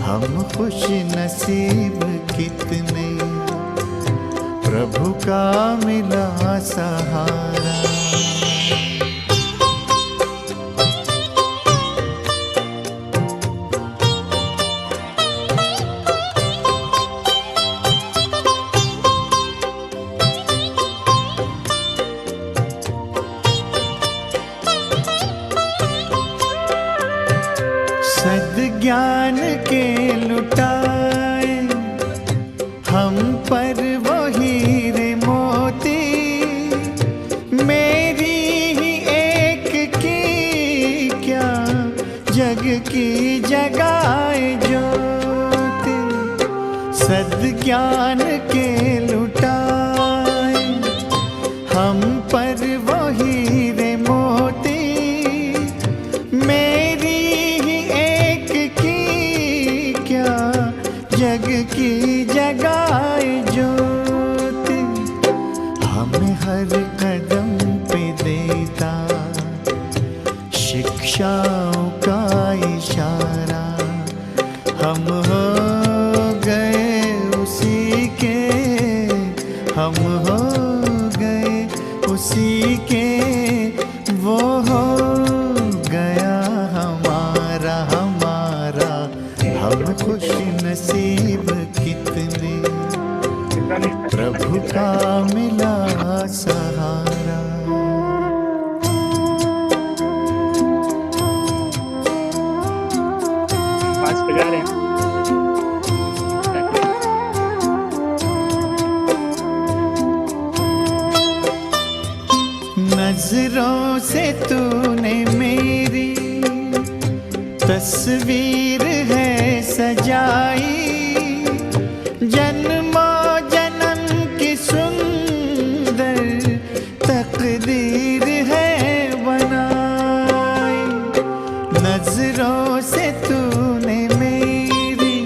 हम खुश नसीब कितने, प्रभु का मिला सहारा। सद्ज्ञान के लुटाए हम पर वो हीरे मोती, मेरी ही एक की क्या जग की जगाए ज्योति। सद्ज्ञान के लुटाए हम पर वो हीरे मोती, मेरी जग की जगाए ज्योति। हमें हर कदम पे देता शिक्षाओं का इशारा, हम हो गए उसी के, हम हो गए उसी के, वो हो गया हमारा हमारा। हम खुश नसीब कितने, प्रभु का मिला सहारा। नजरों से तूने मेरी तस्वीर है सजाई, जन्मों जन्म की सुंदर तकदीर है बनाई। नजरों से तूने मेरी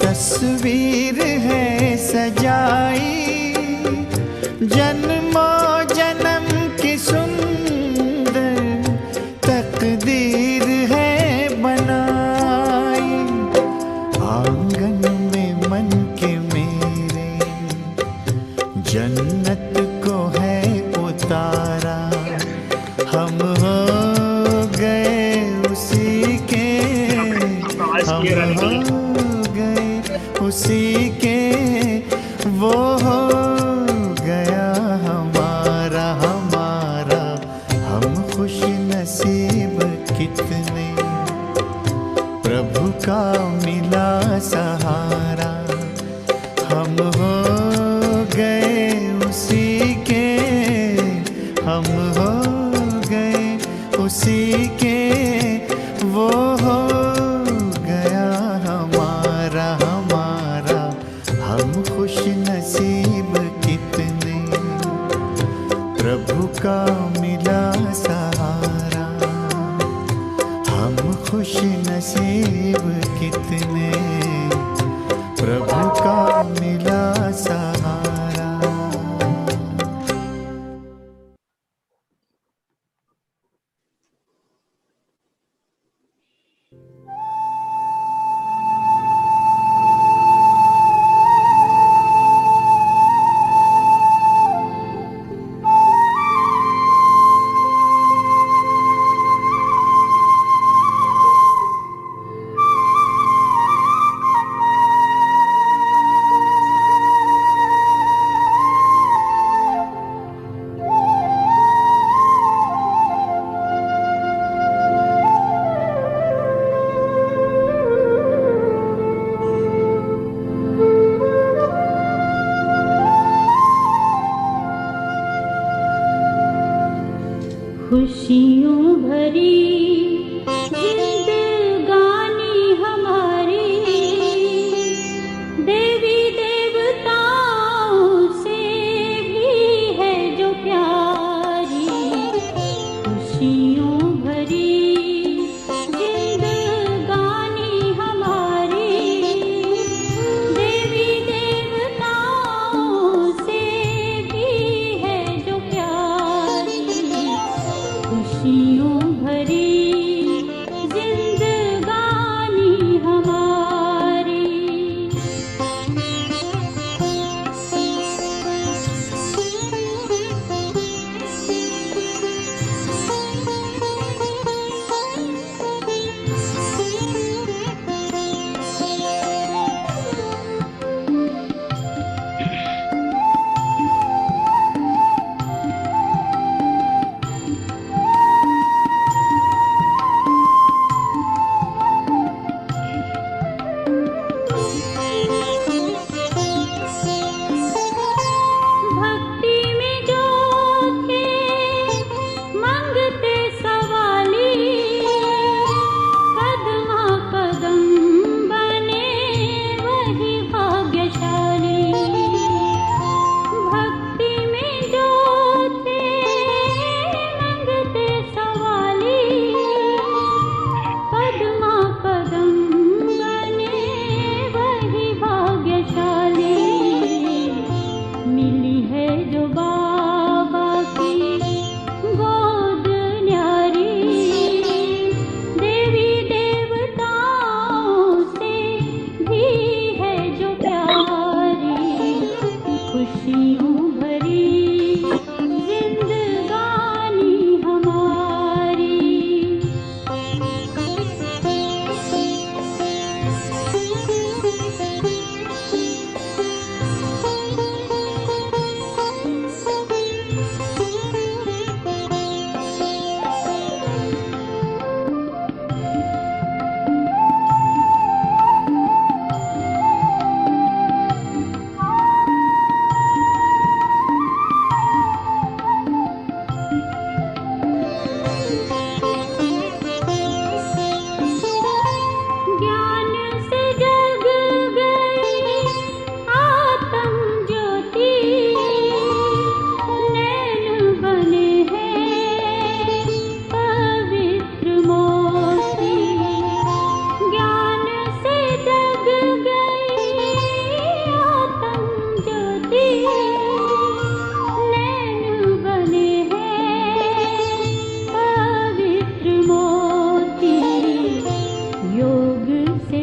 तस्वीर है सजाई, जन्मों जन्म की सुंदर तकदीर है बनाई। आंगन में मन के मेरे जन्नत को है उतारा, हम हो गए उसी के, हम हो गए उसी के, वो हो गया हमारा हमारा। हम खुश नसीब कितने, प्रभु का मिला सहारा। हम हो गए उसी के, हम हो गए उसी के, वो हो गया हमारा हमारा। हम खुश नसीब कितने, प्रभु का मिला सहारा। हम खुश नसीब कितने, प्रभु का मिला सहारा।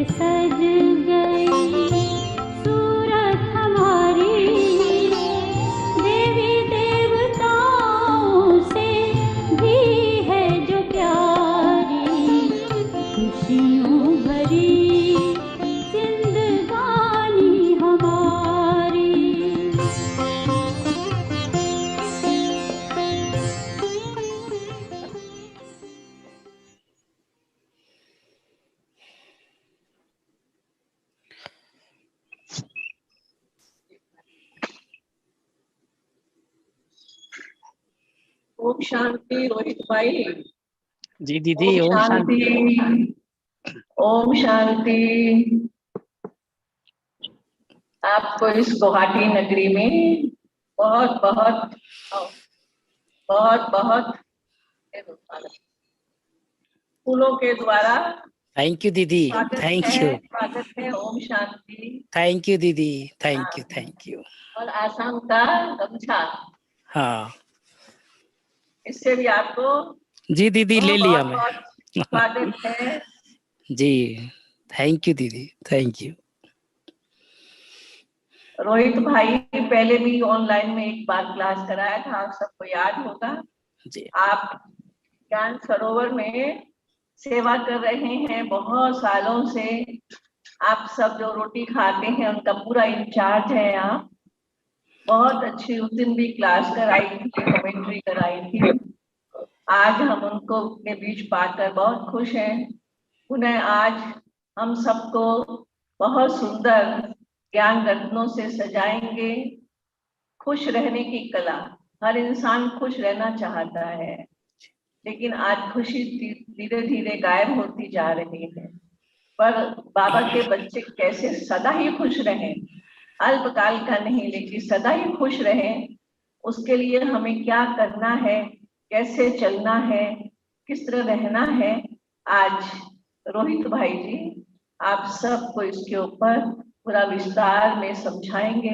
सज गई सूरत हमारी, देवी देवताओं से भी है जो प्यारी, खुशियों भरी जिंदगानी हमारी। ओम शांति रोहित भाई। जी दीदी, ओम शांति। ओम शांति। आपको इस गुवाहाटी नगरी में बहुत बहुत बहुत बहुत फूलों के द्वारा थैंक यू दीदी, थैंक यू, स्वागत है। ओम शांति। थैंक यू दीदी, थैंक यू, थैंक यू। और आसाम का गमछा, हाँ इससे भी आपको जी दीदी ले लिया मैं। बहुत स्वागत है। जी थैंक यू दीदी, थैंक यू। रोहित भाई पहले भी ऑनलाइन में एक बार क्लास कराया था, आप सबको याद होगा। जी आप ज्ञान सरोवर में सेवा कर रहे हैं बहुत सालों से। आप सब जो रोटी खाते हैं उनका पूरा इंचार्ज है आप। बहुत अच्छी उस दिन भी क्लास कराई थी, कमेंट्री कराई थी। आज हम उनको अपने बीच पाकर बहुत खुश हैं। उन्हें आज हम सबको बहुत सुंदर ज्ञान रत्नों से सजाएंगे। खुश रहने की कला, हर इंसान खुश रहना चाहता है, लेकिन आज खुशी धीरे धीरे गायब होती जा रही है। पर बाबा के बच्चे कैसे सदा ही खुश रहें, अल्पकाल का नहीं लेकिन सदा ही खुश रहें, उसके लिए हमें क्या करना है, कैसे चलना है, किस तरह रहना है, आज रोहित भाई जी आप सबको इसके ऊपर पूरा विस्तार में समझाएंगे,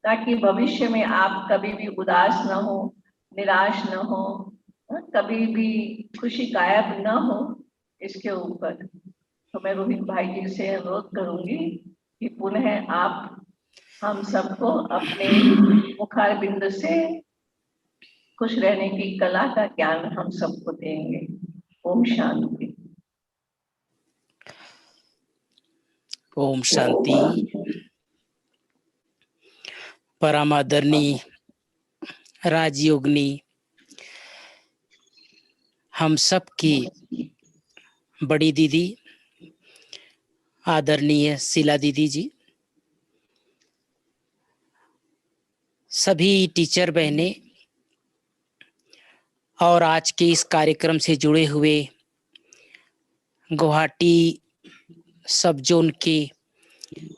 ताकि भविष्य में आप कभी भी उदास न हो, निराश न हो, कभी भी खुशी गायब न हो इसके ऊपर। तो मैं रोहित भाई जी से अनुरोध करूंगी कि पुनः आप हम सबको अपने मुखारबिंद से खुश रहने की कला का ज्ञान हम सबको देंगे। ओम शांति। ओम शांति। परम आदरणीय राजयोगिनी, हम सब की बड़ी दीदी आदरणीय शीला दीदी जी, सभी टीचर बहनें और आज के इस कार्यक्रम से जुड़े हुए गुवाहाटी सब जोन के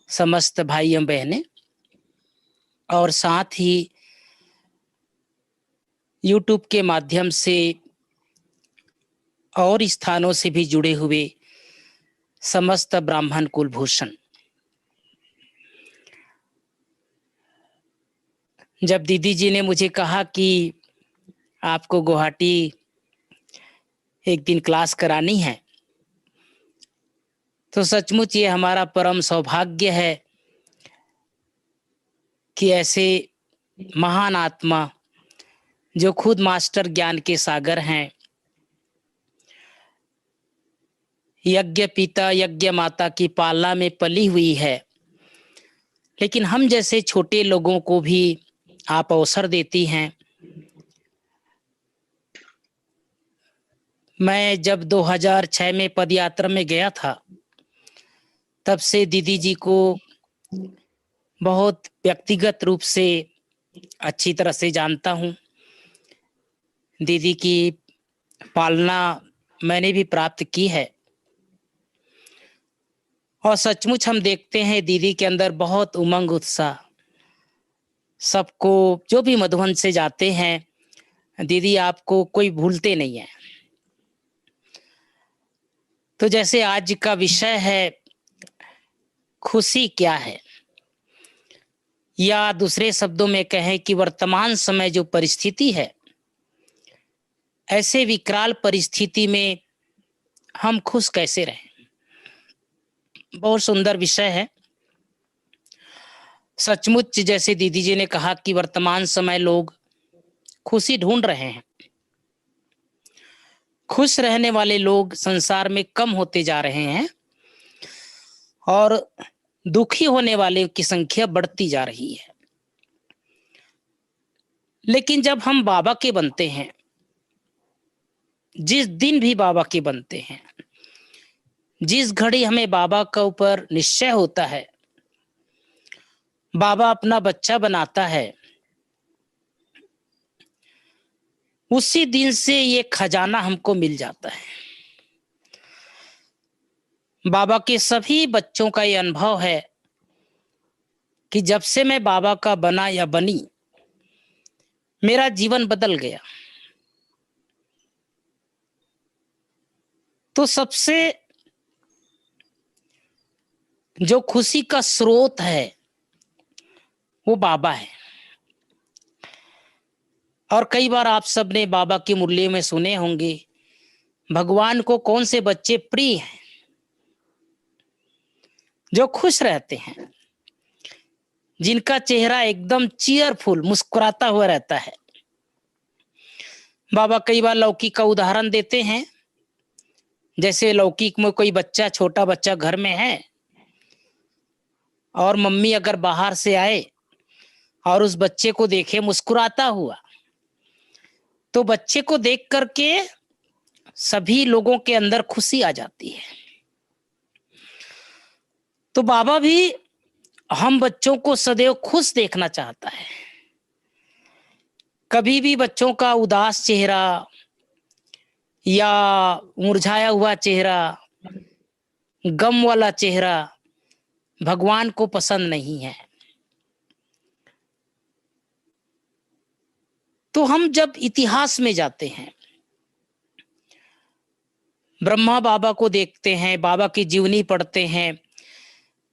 समस्त भाई एवं बहनें, और साथ ही यूट्यूब के माध्यम से और स्थानों से भी जुड़े हुए समस्त ब्राह्मण कुलभूषण। जब दीदी जी ने मुझे कहा कि आपको गुवाहाटी एक दिन क्लास करानी है, तो सचमुच ये हमारा परम सौभाग्य है कि ऐसे महान आत्मा जो खुद मास्टर ज्ञान के सागर हैं, यज्ञ पिता यज्ञ माता की पालना में पली हुई है, लेकिन हम जैसे छोटे लोगों को भी आप अवसर देती हैं। मैं जब 2006 में पदयात्रा में गया था, तब से दीदी जी को बहुत व्यक्तिगत रूप से अच्छी तरह से जानता हूँ। दीदी की पालना मैंने भी प्राप्त की है, और सचमुच हम देखते हैं दीदी के अंदर बहुत उमंग उत्साह। सबको जो भी मधुबन से जाते हैं, दीदी आपको कोई भूलते नहीं है। तो जैसे आज का विषय है खुशी क्या है, या दूसरे शब्दों में कहें कि वर्तमान समय जो परिस्थिति है, ऐसे विकराल परिस्थिति में हम खुश कैसे रहें। बहुत सुंदर विषय है। सचमुच जैसे दीदी जी ने कहा कि वर्तमान समय लोग खुशी ढूंढ रहे हैं। खुश रहने वाले लोग संसार में कम होते जा रहे हैं और दुखी होने वाले की संख्या बढ़ती जा रही है। लेकिन जब हम बाबा के बनते हैं, जिस दिन भी बाबा के बनते हैं, जिस घड़ी हमें बाबा का ऊपर निश्चय होता है, बाबा अपना बच्चा बनाता है, उसी दिन से ये खजाना हमको मिल जाता है। बाबा के सभी बच्चों का ये अनुभव है कि जब से मैं बाबा का बना या बनी, मेरा जीवन बदल गया। तो सबसे जो खुशी का स्रोत है वो बाबा है। और कई बार आप सबने बाबा की मुरली में सुने होंगे, भगवान को कौन से बच्चे प्रिय हैं? जो खुश रहते हैं, जिनका चेहरा एकदम चीयरफुल, मुस्कुराता हुआ रहता है। बाबा कई बार लौकिक का उदाहरण देते हैं। जैसे लौकिक में कोई बच्चा, छोटा बच्चा घर में है और मम्मी अगर बाहर से आए और उस बच्चे को देखे मुस्कुराता हुआ, तो बच्चे को देख करके सभी लोगों के अंदर खुशी आ जाती है। तो बाबा भी हम बच्चों को सदैव खुश देखना चाहता है। कभी भी बच्चों का उदास चेहरा या मुरझाया हुआ चेहरा, गम वाला चेहरा भगवान को पसंद नहीं है। तो हम जब इतिहास में जाते हैं, ब्रह्मा बाबा को देखते हैं, बाबा की जीवनी पढ़ते हैं,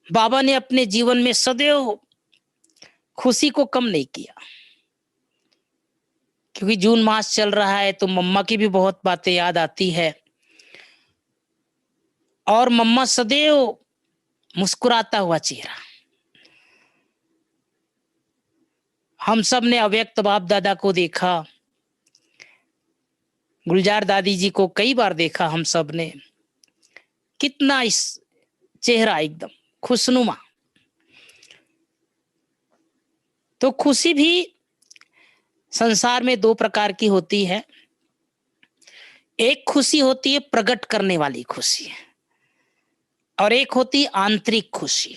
बाबा ने अपने जीवन में सदैव खुशी को कम नहीं किया। क्योंकि जून मास चल रहा है तो मम्मा की भी बहुत बातें याद आती है और मम्मा सदैव मुस्कुराता हुआ चेहरा। हम सब ने अव्यक्त बाप दादा को देखा, गुलजार दादी जी को कई बार देखा हम सब ने। कितना इस चेहरा एकदम खुशनुमा। तो खुशी भी संसार में दो प्रकार की होती है। एक खुशी होती है प्रकट करने वाली खुशी और एक होती है आंतरिक खुशी।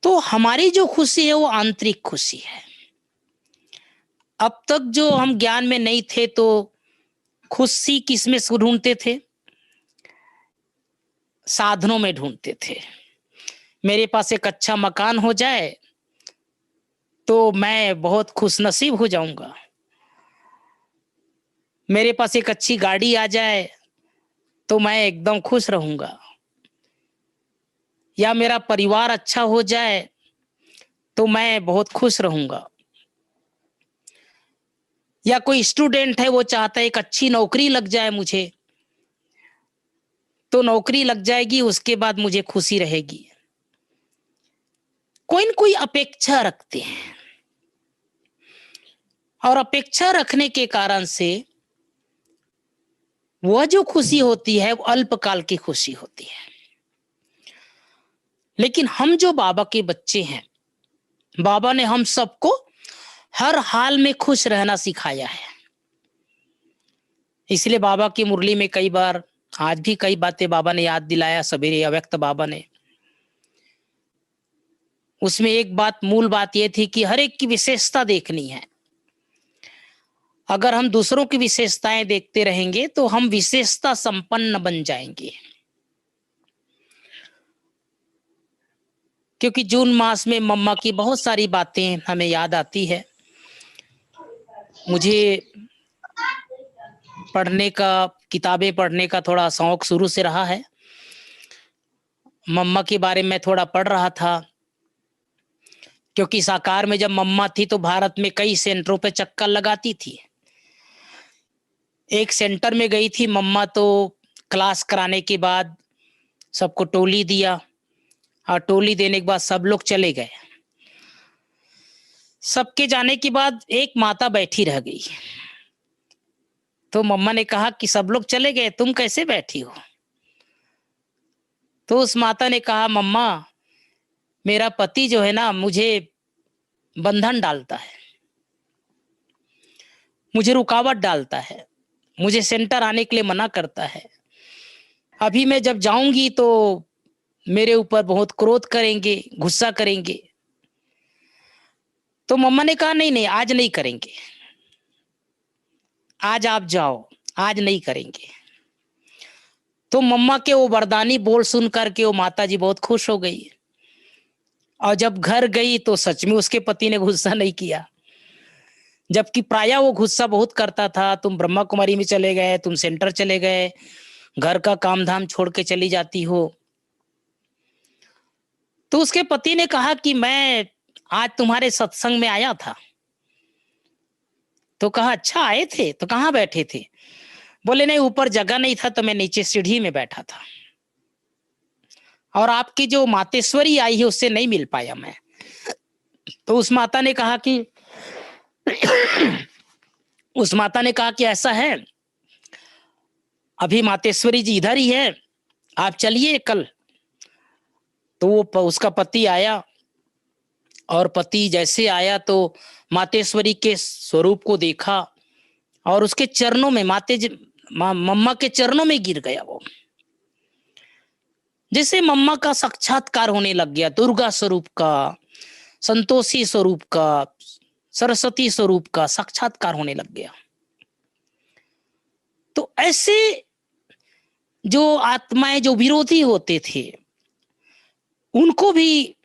तो हमारी जो खुशी है वो आंतरिक खुशी है। अब तक जो हम ज्ञान में नहीं थे तो खुशी किसमें ढूंढते थे? साधनों में ढूंढते थे। मेरे पास एक अच्छा मकान हो जाए तो मैं बहुत खुशनसीब हो जाऊंगा। मेरे पास एक अच्छी गाड़ी आ जाए तो मैं एकदम खुश रहूंगा। या मेरा परिवार अच्छा हो जाए तो मैं बहुत खुश रहूंगा। या कोई स्टूडेंट है, वो चाहता है एक अच्छी नौकरी लग जाए मुझे, तो नौकरी लग जाएगी, उसके बाद मुझे खुशी रहेगी। कोई न कोई अपेक्षा रखते हैं और अपेक्षा रखने के कारण से वह जो खुशी होती है वो अल्पकाल की खुशी होती है। लेकिन हम जो बाबा के बच्चे हैं, बाबा ने हम सबको हर हाल में खुश रहना सिखाया है। इसलिए बाबा की मुरली में कई बार, आज भी कई बातें बाबा ने याद दिलाया सवेरे, अव्यक्त बाबा ने। उसमें एक बात, मूल बात यह थी कि हर एक की विशेषता देखनी है। अगर हम दूसरों की विशेषताएं देखते रहेंगे तो हम विशेषता संपन्न बन जाएंगे। क्योंकि जून मास में मम्मा की बहुत सारी बातें हमें याद आती है। मुझे पढ़ने का, किताबें पढ़ने का थोड़ा शौक शुरू से रहा है। मम्मा के बारे में थोड़ा पढ़ रहा था, क्योंकि साकार में जब मम्मा थी तो भारत में कई सेंटरों पे चक्कर लगाती थी। एक सेंटर में गई थी मम्मा, तो क्लास कराने के बाद सबको टोली दिया और टोली देने के बाद सब लोग चले गए। सबके जाने के बाद एक माता बैठी रह गई। तो मम्मा ने कहा कि सब लोग चले गए, तुम कैसे बैठी हो? तो उस माता ने कहा, मम्मा मेरा पति जो है ना मुझे बंधन डालता है, मुझे रुकावट डालता है, मुझे सेंटर आने के लिए मना करता है। अभी मैं जब जाऊंगी तो मेरे ऊपर बहुत क्रोध करेंगे, गुस्सा करेंगे। तो मम्मा ने कहा, नहीं नहीं आज नहीं करेंगे, आज आप जाओ, आज नहीं करेंगे। तो मम्मा के वो वरदानी बोल सुन करके वो माता जी बहुत खुश हो गई। और जब घर गई तो सच में उसके पति ने गुस्सा नहीं किया, जबकि प्रायः वो गुस्सा बहुत करता था। तुम ब्रह्मा कुमारी में चले गए, तुम सेंटर चले गए, घर का काम धाम छोड़ के चली जाती हो। तो उसके पति ने कहा कि मैं आज तुम्हारे सत्संग में आया था। तो कहा, अच्छा आए थे, तो कहाँ बैठे थे? बोले, नहीं ऊपर जगह नहीं था तो मैं नीचे सीढ़ी में बैठा था, और आपकी जो मातेश्वरी आई है उससे नहीं मिल पाया मैं। तो उस माता ने कहा कि ऐसा है, अभी मातेश्वरी जी इधर ही है, आप चलिए कल। तो वो उसका पति आया, और पति जैसे आया तो मातेश्वरी के स्वरूप को देखा और उसके चरणों में मम्मा के चरणों में गिर गया। वो जैसे मम्मा का साक्षात्कार होने लग गया, दुर्गा स्वरूप का, संतोषी स्वरूप का, सरस्वती स्वरूप का साक्षात्कार होने लग गया। तो ऐसे जो आत्माएं जो विरोधी होते थे उनको भी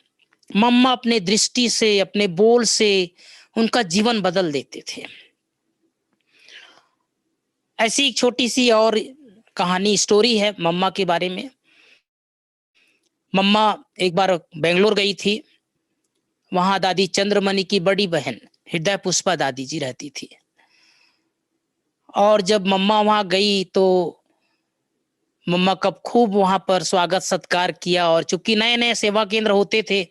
मम्मा अपने दृष्टि से, अपने बोल से उनका जीवन बदल देते थे। ऐसी एक छोटी सी और कहानी, स्टोरी है मम्मा के बारे में। मम्मा एक बार बेंगलोर गई थी, वहां दादी चंद्रमणि की बड़ी बहन हृदय पुष्पा दादी जी रहती थी। और जब मम्मा वहां गई तो मम्मा का खूब वहां पर स्वागत सत्कार किया। और चूंकि नए नए सेवा केंद्र होते थे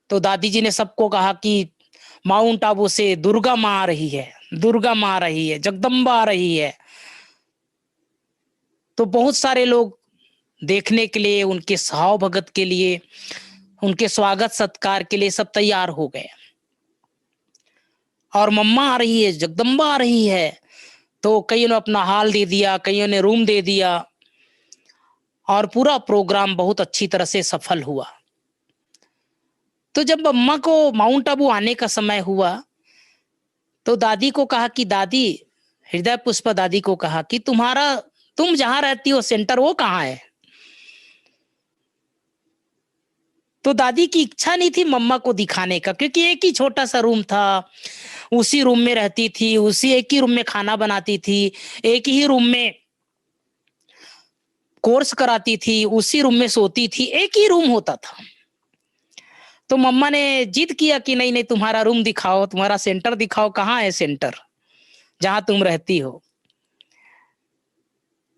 तो दादी जी ने सबको कहा कि माउंट आबू से दुर्गा माँ आ रही है, दुर्गा माँ आ रही है, जगदम्बा आ रही है। तो बहुत सारे लोग देखने के लिए, उनके सहाव भगत के लिए, उनके स्वागत सत्कार के लिए सब तैयार हो गए। और मम्मा आ रही है, जगदम्बा आ रही है, तो कईयों ने अपना हाल दे दिया, कईयों ने रूम दे दिया, और पूरा प्रोग्राम बहुत अच्छी तरह से सफल हुआ। तो जब मम्मा को माउंट आबू आने का समय हुआ तो दादी को कहा कि दादी, हृदय पुष्पा दादी को कहा कि तुम जहां रहती हो सेंटर वो कहाँ है? तो दादी की इच्छा नहीं थी मम्मा को दिखाने का, क्योंकि एक ही छोटा सा रूम था, उसी रूम में रहती थी, उसी एक ही रूम में खाना बनाती थी, एक ही रूम में कोर्स कराती थी, उसी रूम में सोती थी, एक ही रूम होता था। तो मम्मा ने जिद किया कि नहीं नहीं, तुम्हारा रूम दिखाओ, तुम्हारा सेंटर दिखाओ, कहाँ है सेंटर जहां तुम रहती हो?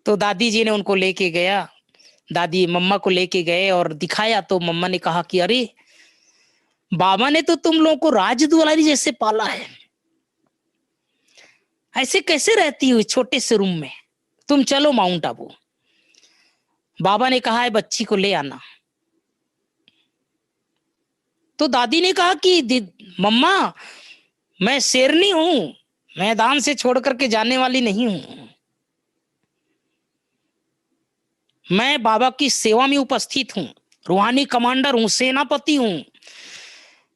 तो दादी जी ने उनको लेके गया, दादी मम्मा को लेके गए और दिखाया। तो मम्मा ने कहा कि अरे बाबा ने तो तुम लोगों को राजदुलारी जैसे पाला है, ऐसे कैसे रहती हो छोटे से रूम में? तुम चलो माउंट आबू। बाबा ने कहा है बच्ची को ले आना। तो दादी ने कहा कि मम्मा मैं शेरनी हूं, मैदान से छोड़ करके जाने वाली नहीं हूं, मैं बाबा की सेवा में उपस्थित हूं, रूहानी कमांडर हूं, सेनापति हूं।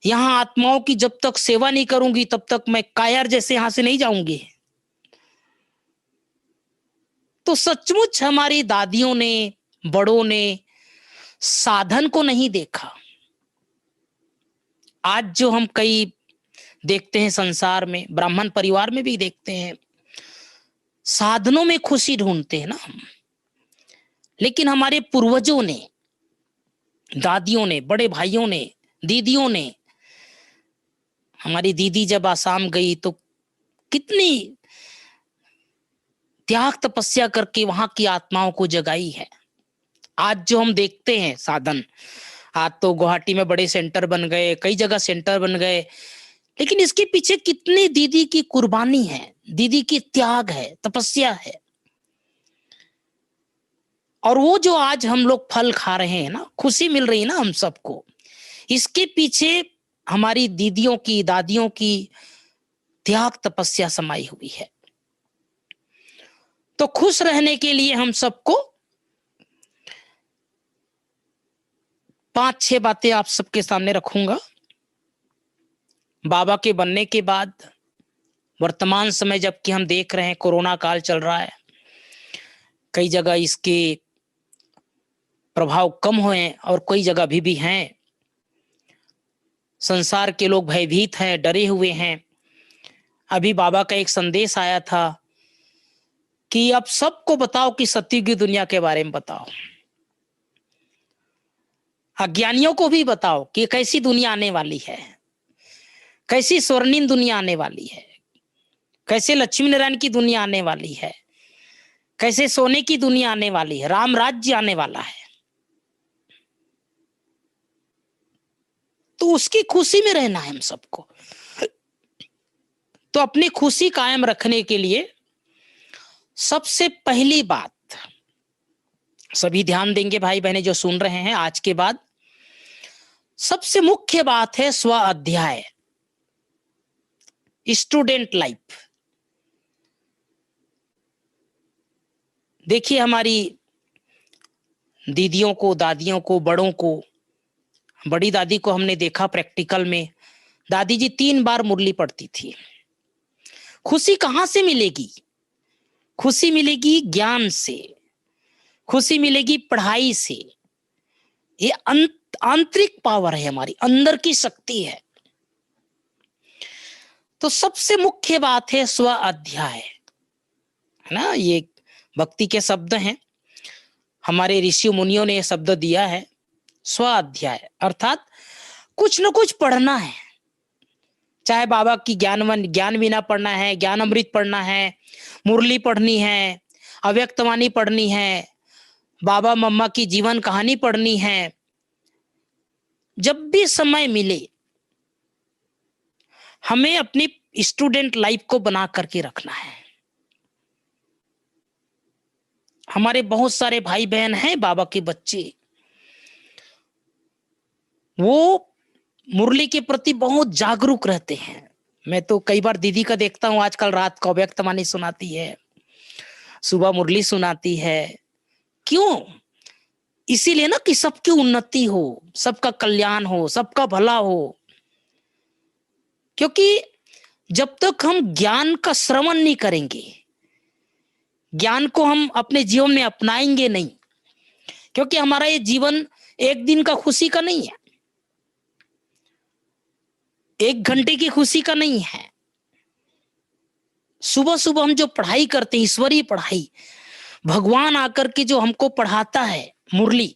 यहां आत्माओं की जब तक सेवा नहीं करूंगी तब तक मैं कायर जैसे यहां से नहीं जाऊंगी। तो सचमुच हमारी दादियों ने, बड़ों ने साधन को नहीं देखा। आज जो हम कई देखते हैं संसार में, ब्राह्मण परिवार में भी देखते हैं, साधनों में खुशी ढूंढते हैं ना हम। लेकिन हमारे पूर्वजों ने, दादियों ने, बड़े भाइयों ने, दीदियों ने, हमारी दीदी जब आसाम गई तो कितनी त्याग तपस्या करके वहां की आत्माओं को जगाई है। आज जो हम देखते हैं साधन, आज तो गुवाहाटी में बड़े सेंटर बन गए, कई जगह सेंटर बन गए, लेकिन इसके पीछे कितनी दीदी की कुर्बानी है, दीदी की त्याग है, तपस्या है। और वो जो आज हम लोग फल खा रहे हैं ना, खुशी मिल रही है ना हम सबको, इसके पीछे हमारी दीदियों की, दादियों की त्याग तपस्या समाई हुई है। तो खुश रहने के लिए हम सबको 5-6 बातें आप सबके सामने रखूंगा। बाबा के बनने के बाद वर्तमान समय जबकि हम देख रहे हैं कोरोना काल चल रहा है, कई जगह इसके प्रभाव कम हुए और कई जगह अभी भी हैं। संसार के लोग भयभीत हैं, डरे हुए हैं। अभी बाबा का एक संदेश आया था कि अब सबको बताओ कि सत्युग की दुनिया के बारे में बताओ, अज्ञानियों को भी बताओ कि कैसी दुनिया आने वाली है, कैसी स्वर्णिम दुनिया आने वाली है, कैसे लक्ष्मी नारायण की दुनिया आने वाली है, कैसे सोने की दुनिया आने वाली है, राम राज्य आने वाला है। तो उसकी खुशी में रहना है हम सबको। तो अपनी खुशी कायम रखने के लिए सबसे पहली बात, सभी ध्यान देंगे भाई बहने जो सुन रहे हैं, आज के बाद सबसे मुख्य बात है स्व अध्याय, स्टूडेंट लाइफ। देखिए हमारी दीदियों को, दादियों को, बड़ों को, बड़ी दादी को हमने देखा प्रैक्टिकल में, दादी जी 3 बार मुरली पढ़ती थी। खुशी कहां से मिलेगी? खुशी मिलेगी ज्ञान से, खुशी मिलेगी पढ़ाई से। ये आंतरिक पावर है, हमारी अंदर की शक्ति है। तो सबसे मुख्य बात है स्व अध्याय, है ना। ये भक्ति के शब्द हैं, हमारे ऋषि मुनियों ने यह शब्द दिया है, स्व अध्याय, अर्थात कुछ न कुछ पढ़ना है। चाहे बाबा की ज्ञान वीणा पढ़ना है, ज्ञान अमृत पढ़ना है, मुरली पढ़नी है, अव्यक्तवाणी पढ़नी है, बाबा मम्मा की जीवन कहानी पढ़नी है। जब भी समय मिले हमें अपनी स्टूडेंट लाइफ को बना करके रखना है। हमारे बहुत सारे भाई बहन हैं बाबा के बच्चे, वो मुरली के प्रति बहुत जागरूक रहते हैं। मैं तो कई बार दीदी का देखता हूं, आजकल रात को अव्यक्तवाणी सुनाती है, सुबह मुरली सुनाती है। क्यों? इसीलिए ना कि सबकी उन्नति हो, सबका कल्याण हो, सबका भला हो। क्योंकि जब तक हम ज्ञान का श्रवण नहीं करेंगे, ज्ञान को हम अपने जीवन में अपनाएंगे नहीं, क्योंकि हमारा ये जीवन एक दिन का खुशी का नहीं है, 1 घंटे की खुशी का नहीं है। सुबह सुबह हम जो पढ़ाई करते हैं, ईश्वरीय पढ़ाई, भगवान आकर के जो हमको पढ़ाता है मुरली,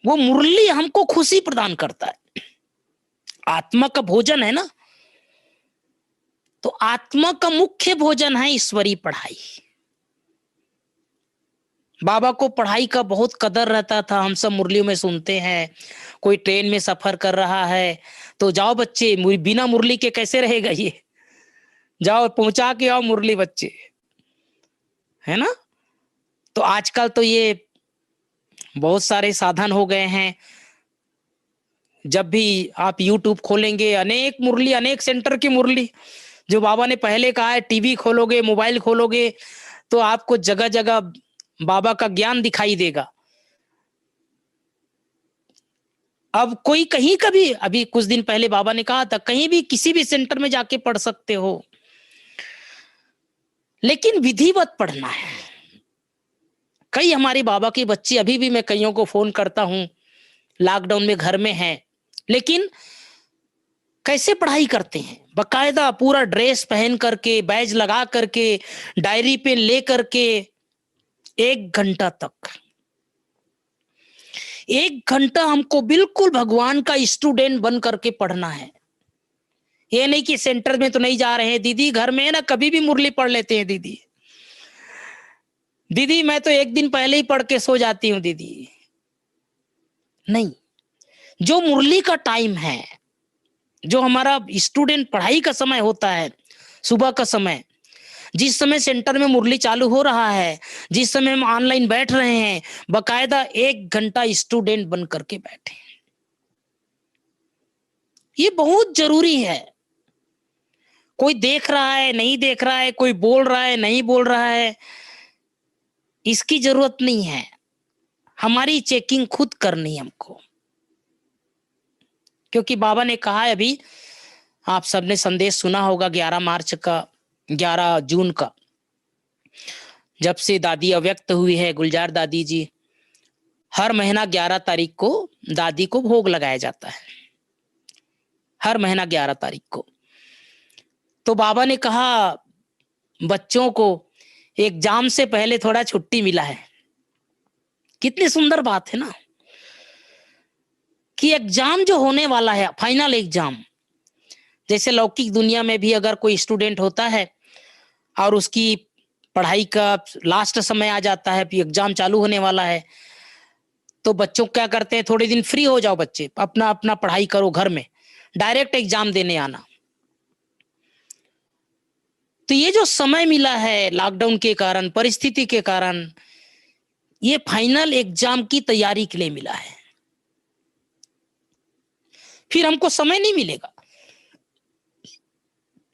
वो मुरली हमको खुशी प्रदान करता है। आत्मा का भोजन है ना, तो आत्मा का मुख्य भोजन है ईश्वरीय पढ़ाई। बाबा को पढ़ाई का बहुत कदर रहता था। हम सब मुरलियों में सुनते हैं, कोई ट्रेन में सफर कर रहा है तो जाओ बच्चे, बिना मुरली के कैसे रहेगा ये, जाओ पहुंचा के आओ मुरली बच्चे, है ना। तो आजकल तो ये बहुत सारे साधन हो गए हैं। जब भी आप YouTube खोलेंगे, अनेक मुरली, अनेक सेंटर की मुरली, जो बाबा ने पहले कहा है। टीवी खोलोगे, मोबाइल खोलोगे तो आपको जगह जगह बाबा का ज्ञान दिखाई देगा। अब कोई कहीं का भी, अभी कुछ दिन पहले बाबा ने कहा था कहीं भी किसी भी सेंटर में जाके पढ़ सकते हो, लेकिन विधिवत पढ़ना है। कई हमारे बाबा के बच्चे, अभी भी मैं कईयों को फोन करता हूं, लॉकडाउन में घर में हैं, लेकिन कैसे पढ़ाई करते हैं, बकायदा पूरा ड्रेस पहन करके, बैज लगा करके, डायरी पेन ले करके 1 घंटा तक, 1 घंटा हमको बिल्कुल भगवान का स्टूडेंट बन करके पढ़ना है। ये नहीं कि सेंटर में तो नहीं जा रहे हैं दीदी, घर में है ना, कभी भी मुरली पढ़ लेते हैं दीदी। दीदी मैं तो एक दिन पहले ही पढ़ के सो जाती हूँ दीदी। नहीं, जो मुरली का टाइम है, जो हमारा स्टूडेंट पढ़ाई का समय होता है, सुबह का समय, जिस समय सेंटर में मुरली चालू हो रहा है, जिस समय हम ऑनलाइन बैठ रहे हैं, बकायदा 1 घंटा स्टूडेंट बन करके बैठे। ये बहुत जरूरी है। कोई देख रहा है नहीं देख रहा है, कोई बोल रहा है नहीं बोल रहा है, इसकी जरूरत नहीं है। हमारी चेकिंग खुद करनी है हमको, क्योंकि बाबा ने कहा है, अभी आप सबने संदेश सुना होगा 11 मार्च का, 11 जून का, जब से दादी अव्यक्त हुई है, गुलजार दादी जी, हर महीना 11 तारीख को दादी को भोग लगाया जाता है, हर महीना 11 तारीख को। तो बाबा ने कहा बच्चों को एग्जाम से पहले थोड़ा छुट्टी मिला है। कितनी सुंदर बात है ना, कि एग्जाम जो होने वाला है, फाइनल एग्जाम, जैसे लौकिक दुनिया में भी अगर कोई स्टूडेंट होता है और उसकी पढ़ाई का लास्ट समय आ जाता है, एग्जाम चालू होने वाला है, तो बच्चों क्या करते हैं, थोड़े दिन फ्री हो जाओ बच्चे, अपना अपना पढ़ाई करो घर में, डायरेक्ट एग्जाम देने आना। तो ये जो समय मिला है लॉकडाउन के कारण, परिस्थिति के कारण, ये फाइनल एग्जाम की तैयारी के लिए मिला है। फिर हमको समय नहीं मिलेगा।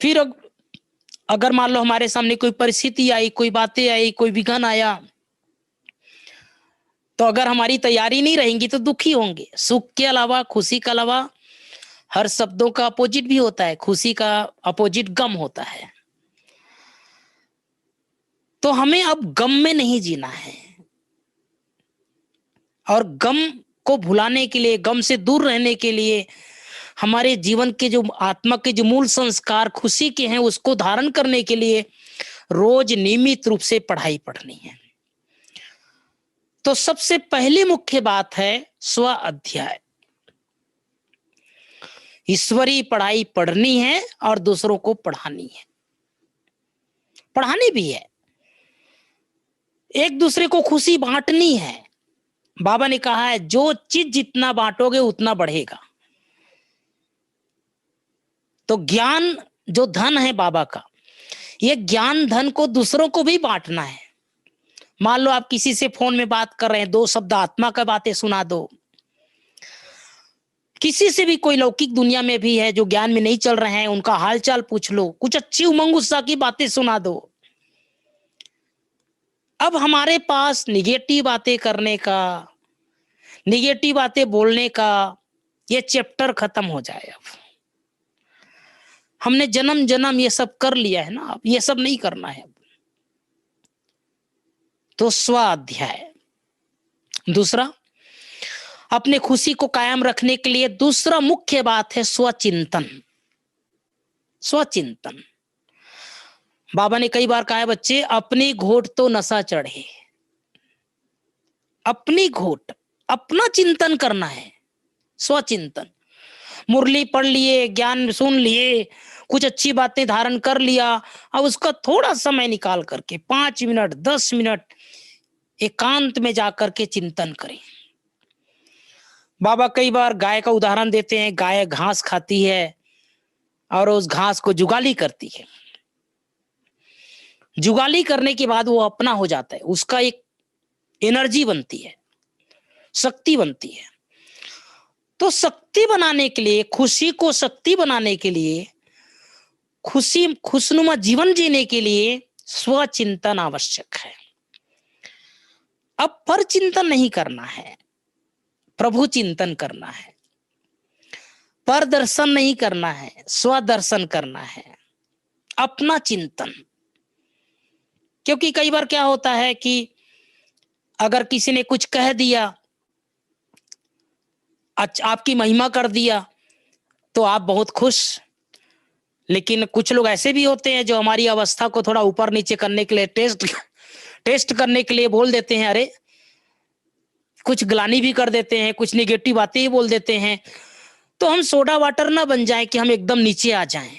फिर अगर मान लो हमारे सामने कोई परिस्थिति आई, कोई बातें आई, कोई विघ्न आया, तो अगर हमारी तैयारी नहीं रहेंगी तो दुखी होंगे। सुख के अलावा, खुशी के अलावा, हर शब्दों का अपोजिट भी होता है। खुशी का अपोजिट गम होता है। तो हमें अब गम में नहीं जीना है, और गम को भुलाने के लिए, गम से दूर रहने के लिए, हमारे जीवन के जो आत्मा के जो मूल संस्कार खुशी के हैं, उसको धारण करने के लिए रोज नियमित रूप से पढ़ाई पढ़नी है। तो सबसे पहली मुख्य बात है स्व अध्याय। ईश्वरीय पढ़ाई पढ़नी है और दूसरों को पढ़ानी है, पढ़ानी भी है, एक दूसरे को खुशी बांटनी है। बाबा ने कहा है जो चीज जितना बांटोगे उतना बढ़ेगा। तो ज्ञान जो धन है बाबा का, ये ज्ञान धन को दूसरों को भी बांटना है। मान लो आप किसी से फोन में बात कर रहे हैं, 2 शब्द आत्मा का बातें सुना दो। किसी से भी, कोई लौकिक दुनिया में भी है जो ज्ञान में नहीं चल रहे हैं, उनका हालचाल पूछ लो, कुछ अच्छी उमंग उत्साह की बातें सुना दो। अब हमारे पास निगेटिव बातें करने का, निगेटिव बातें बोलने का ये चैप्टर खत्म हो जाए। अब हमने जन्म जन्म ये सब कर लिया है ना, अब ये सब नहीं करना है। तो स्वाध्याय। दूसरा, अपने खुशी को कायम रखने के लिए दूसरा मुख्य बात है स्वचिंतन। स्वचिंतन। बाबा ने कई बार कहा है, बच्चे अपनी घोट तो नशा चढ़े। अपनी घोट, अपना चिंतन करना है, स्वचिंतन। मुरली पढ़ लिए, ज्ञान सुन लिए, कुछ अच्छी बातें धारण कर लिया, अब उसका थोड़ा समय निकाल करके 5 मिनट 10 मिनट एकांत में जाकर के चिंतन करें। बाबा कई बार गाय का उदाहरण देते हैं। गाय घास खाती है और उस घास को जुगाली करती है। जुगाली करने के बाद वो अपना हो जाता है, उसका एक एनर्जी बनती है, शक्ति बनती है। तो शक्ति बनाने के लिए, खुशी को शक्ति बनाने के लिए, खुशनुमा जीवन जीने के लिए स्वचिंतन आवश्यक है। अब पर चिंतन नहीं करना है, प्रभु चिंतन करना है। पर दर्शन नहीं करना है, स्वदर्शन करना है, अपना चिंतन। क्योंकि कई बार क्या होता है कि अगर किसी ने कुछ कह दिया, आपकी महिमा कर दिया, तो आप बहुत खुश। लेकिन कुछ लोग ऐसे भी होते हैं जो हमारी अवस्था को थोड़ा ऊपर नीचे करने के लिए, टेस्ट करने के लिए बोल देते हैं, अरे कुछ ग्लानि भी कर देते हैं, कुछ निगेटिव बातें ही बोल देते हैं। तो हम सोडा वाटर ना बन जाए कि हम एकदम नीचे आ जाएं।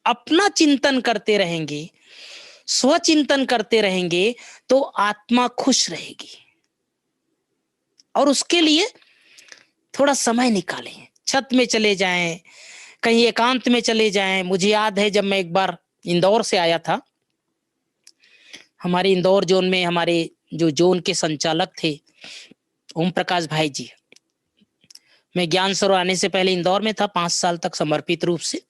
अपना चिंतन करते रहेंगे, स्वचिंतन करते रहेंगे तो आत्मा खुश रहेगी। और उसके लिए थोड़ा समय निकालें, छत में चले जाएं, कहीं एकांत में चले जाएं। मुझे याद है जब मैं एक बार इंदौर से आया था, हमारे इंदौर जोन में हमारे जो जोन के संचालक थे ओम प्रकाश भाई जी, मैं ज्ञान सरोवर आने से पहले इंदौर में था 5 साल तक समर्पित रूप से।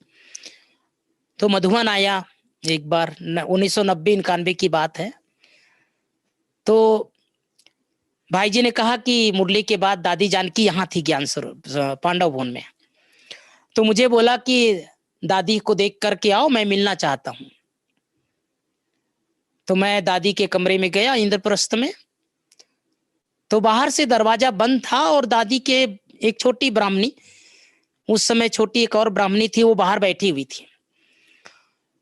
तो मधुबन आया एक बार, 1990-91 की बात है। तो भाई जी ने कहा कि मुरली के बाद दादी जानकी यहाँ थी ज्ञान सरोवर पांडव भवन में। तो मुझे बोला कि दादी को देख करके आओ, मैं मिलना चाहता हूँ। तो मैं दादी के कमरे में गया इंद्रप्रस्थ में। तो बाहर से दरवाजा बंद था और दादी के एक छोटी ब्राह्मणी, उस समय छोटी एक और ब्राह्मणी थी, वो बाहर बैठी हुई थी।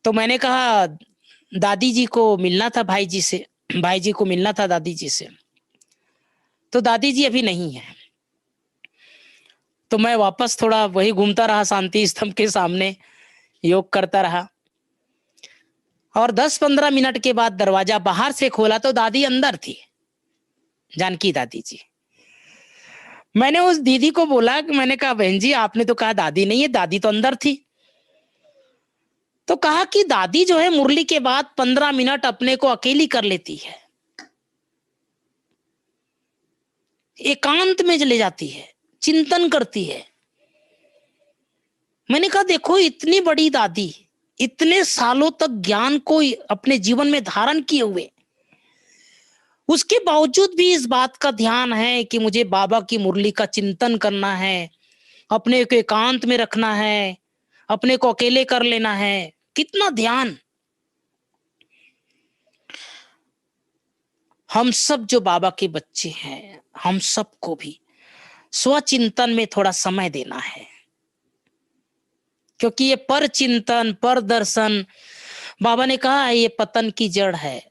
तो मैंने कहा दादी जी को मिलना था भाई जी से, भाई जी को मिलना था दादी जी से। तो दादी जी अभी नहीं है। तो मैं वापस थोड़ा वही घूमता रहा शांति स्तंभ के सामने, योग करता रहा। और 10-15 मिनट के बाद दरवाजा बाहर से खोला तो दादी अंदर थी, जानकी दादी जी। मैंने उस दीदी को बोला कि मैंने कहा बहन जी आपने तो कहा दादी नहीं है, दादी तो अंदर थी। तो कहा कि दादी जो है मुरली के बाद 15 मिनट अपने को अकेली कर लेती है, एकांत में चले जाती है, चिंतन करती है। मैंने कहा देखो इतनी बड़ी दादी, इतने सालों तक ज्ञान को अपने जीवन में धारण किए हुए, उसके बावजूद भी इस बात का ध्यान है कि मुझे बाबा की मुरली का चिंतन करना है, अपने को एकांत में रखना है, अपने को अकेले कर लेना है। कितना ध्यान। हम सब जो बाबा के बच्चे हैं, हम सबको भी स्वचिंतन में थोड़ा समय देना है, क्योंकि ये पर चिंतन पर दर्शन, बाबा ने कहा है ये पतन की जड़ है।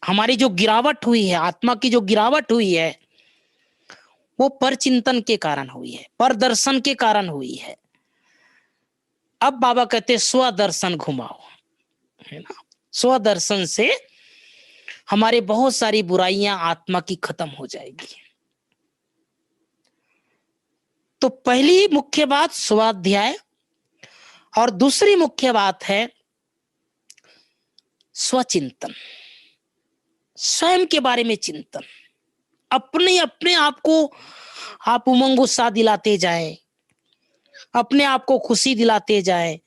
हमारी जो गिरावट हुई है, आत्मा की जो गिरावट हुई है, वो पर चिंतन के कारण हुई है, पर दर्शन के कारण हुई है। अब बाबा कहते स्वदर्शन घुमाओ, है ना। स्वदर्शन से हमारे बहुत सारी बुराइयां आत्मा की खत्म हो जाएगी। तो पहली मुख्य बात स्वाध्याय, और दूसरी मुख्य बात है स्वचिंतन, स्वयं के बारे में चिंतन। अपने अपने आप को आप उमंग उत्साह दिलाते जाएं, अपने आप को खुशी दिलाते जाएं।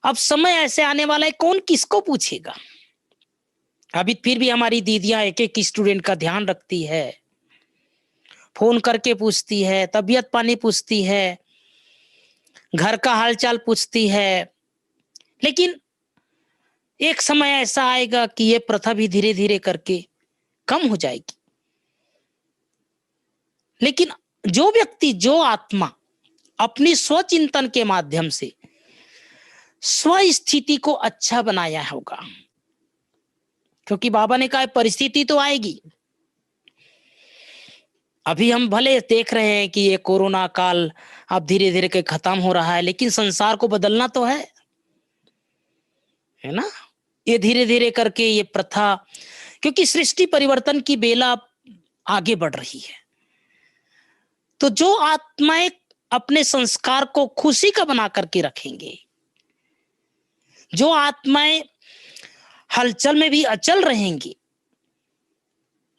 अब समय ऐसे आने वाला है, कौन किसको पूछेगा। अभी फिर भी हमारी दीदियां एक एक स्टूडेंट का ध्यान रखती है, फोन करके पूछती है, तबीयत पानी पूछती है, घर का हालचाल पूछती है। लेकिन एक समय ऐसा आएगा कि ये प्रथा भी धीरे धीरे करके कम हो जाएगी। लेकिन जो व्यक्ति, जो आत्मा अपनी स्वचिंतन के माध्यम से स्व स्थिति को अच्छा बनाया होगा, क्योंकि बाबा ने कहा परिस्थिति तो आएगी। अभी हम भले देख रहे हैं कि ये कोरोना काल अब धीरे धीरे के खत्म हो रहा है, लेकिन संसार को बदलना तो है ना। ये धीरे धीरे करके ये प्रथा, क्योंकि सृष्टि परिवर्तन की बेला आगे बढ़ रही है। तो जो आत्माएं अपने संस्कार को खुशी का बना करके रखेंगे, जो आत्माएं हलचल में भी अचल रहेंगी,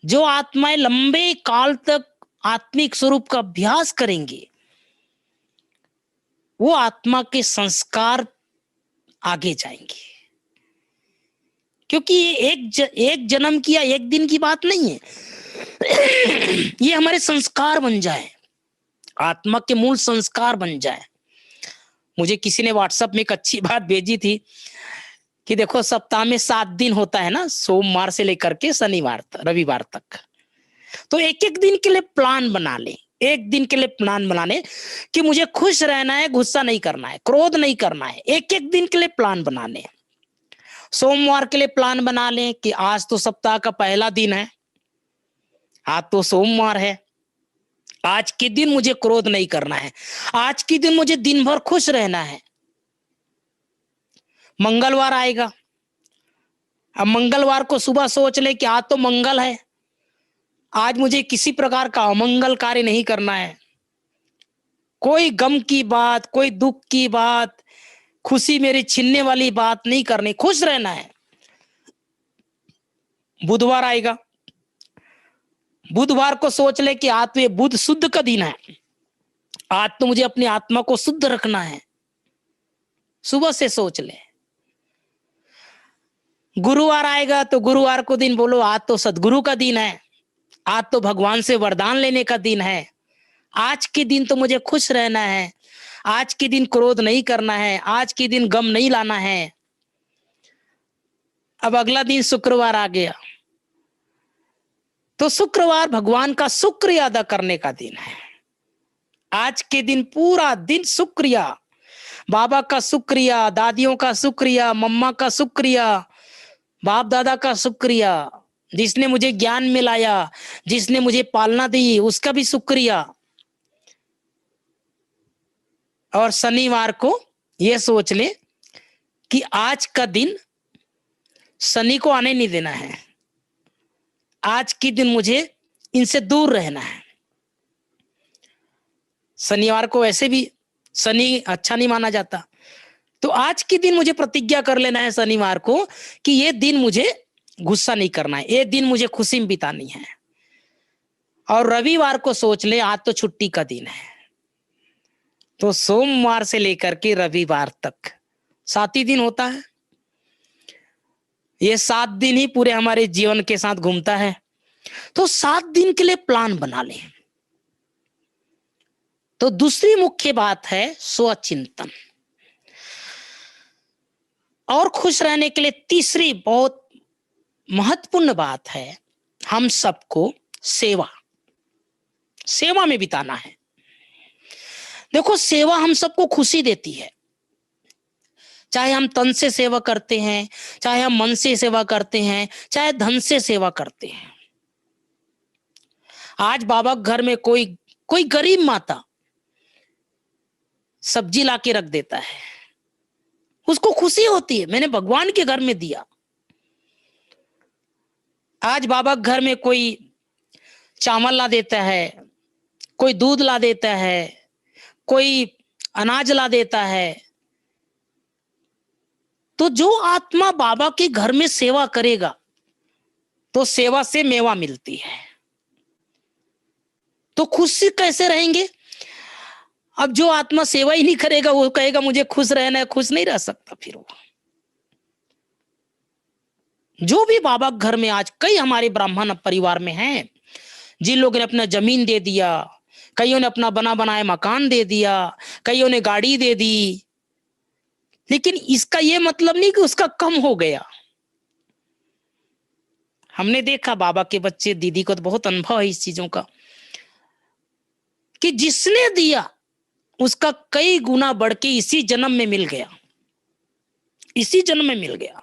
जो आत्माएं लंबे काल तक आत्मिक स्वरूप का अभ्यास करेंगे, वो आत्मा के संस्कार आगे जाएंगे। क्योंकि ये एक जन्म किया एक दिन की बात नहीं है। ये हमारे संस्कार बन जाए, आत्मा के मूल संस्कार बन जाए। मुझे किसी ने व्हाट्सएप में एक अच्छी बात भेजी थी कि देखो सप्ताह में 7 दिन होता है ना, सोमवार से लेकर के शनिवार तक, रविवार तक। तो एक एक दिन के लिए प्लान बना ले, एक दिन के लिए प्लान बना ले कि मुझे खुश रहना है, गुस्सा नहीं करना है, क्रोध नहीं करना है। एक एक दिन के लिए प्लान बना ले। सोमवार के लिए प्लान बना ले कि आज तो सप्ताह का पहला दिन है, आज तो सोमवार है, आज के दिन मुझे क्रोध नहीं करना है, आज के दिन मुझे दिन भर खुश रहना है। मंगलवार आएगा, अब मंगलवार को सुबह सोच ले कि आज तो मंगल है, आज मुझे किसी प्रकार का अमंगल कार्य नहीं करना है, कोई गम की बात, कोई दुख की बात, खुशी मेरी छीनने वाली बात नहीं करनी, खुश रहना है। बुधवार आएगा, बुधवार को सोच ले कि आज तो ये बुध शुद्ध का दिन है, आज तो मुझे अपनी आत्मा को शुद्ध रखना है, सुबह से सोच ले। गुरुवार आएगा तो गुरुवार को दिन बोलो आज तो सदगुरु का दिन है, आज तो भगवान से वरदान लेने का दिन है, आज के दिन तो मुझे खुश रहना है, आज के दिन क्रोध नहीं करना है, आज के दिन गम नहीं लाना है। अब अगला दिन शुक्रवार आ गया तो शुक्रवार भगवान का शुक्रिया अदा करने का दिन है। आज के दिन पूरा दिन शुक्रिया, बाबा का शुक्रिया, दादियों का शुक्रिया, मम्मा का शुक्रिया, बाप दादा का शुक्रिया, जिसने मुझे ज्ञान मिलाया, जिसने मुझे पालना दी उसका भी शुक्रिया। और शनिवार को यह सोच ले कि आज का दिन शनि को आने नहीं देना है, आज के दिन मुझे इनसे दूर रहना है। शनिवार को वैसे भी शनि अच्छा नहीं माना जाता, तो आज के दिन मुझे प्रतिज्ञा कर लेना है शनिवार को कि ये दिन मुझे गुस्सा नहीं करना है, ये दिन मुझे खुशी में बितानी है। और रविवार को सोच ले आज तो छुट्टी का दिन है, तो सोमवार से लेकर के रविवार तक 7 ही दिन होता है। ये 7 दिन ही पूरे हमारे जीवन के साथ घूमता है, तो 7 दिन के लिए प्लान बना लें। तो दूसरी मुख्य बात है स्वचिंतन। और खुश रहने के लिए तीसरी बहुत महत्वपूर्ण बात है, हम सबको सेवा में बिताना है। देखो, सेवा हम सबको खुशी देती है, चाहे हम तन से सेवा करते हैं, चाहे हम मन से सेवा करते हैं, चाहे धन से सेवा करते हैं। आज बाबा के घर में कोई गरीब माता सब्जी लाके रख देता है, उसको खुशी होती है, मैंने भगवान के घर में दिया। आज बाबा के घर में कोई चावल ला देता है, कोई दूध ला देता है, कोई अनाज ला देता है, तो जो आत्मा बाबा के घर में सेवा करेगा तो सेवा से मेवा मिलती है। तो खुश कैसे रहेंगे? अब जो आत्मा सेवा ही नहीं करेगा वो कहेगा मुझे खुश रहना है, खुश नहीं रह सकता। फिर वो जो भी बाबा घर में, आज कई हमारे ब्राह्मण परिवार में हैं जिन लोगों ने अपना जमीन दे दिया, कईयों ने अपना बना बनाया मकान दे दिया, कईयों ने गाड़ी दे दी, लेकिन इसका यह मतलब नहीं कि उसका कम हो गया। हमने देखा बाबा के बच्चे, दीदी को तो बहुत अनुभव है इस चीजों का, कि जिसने दिया उसका कई गुना बढ़ के इसी जन्म में मिल गया, इसी जन्म में मिल गया।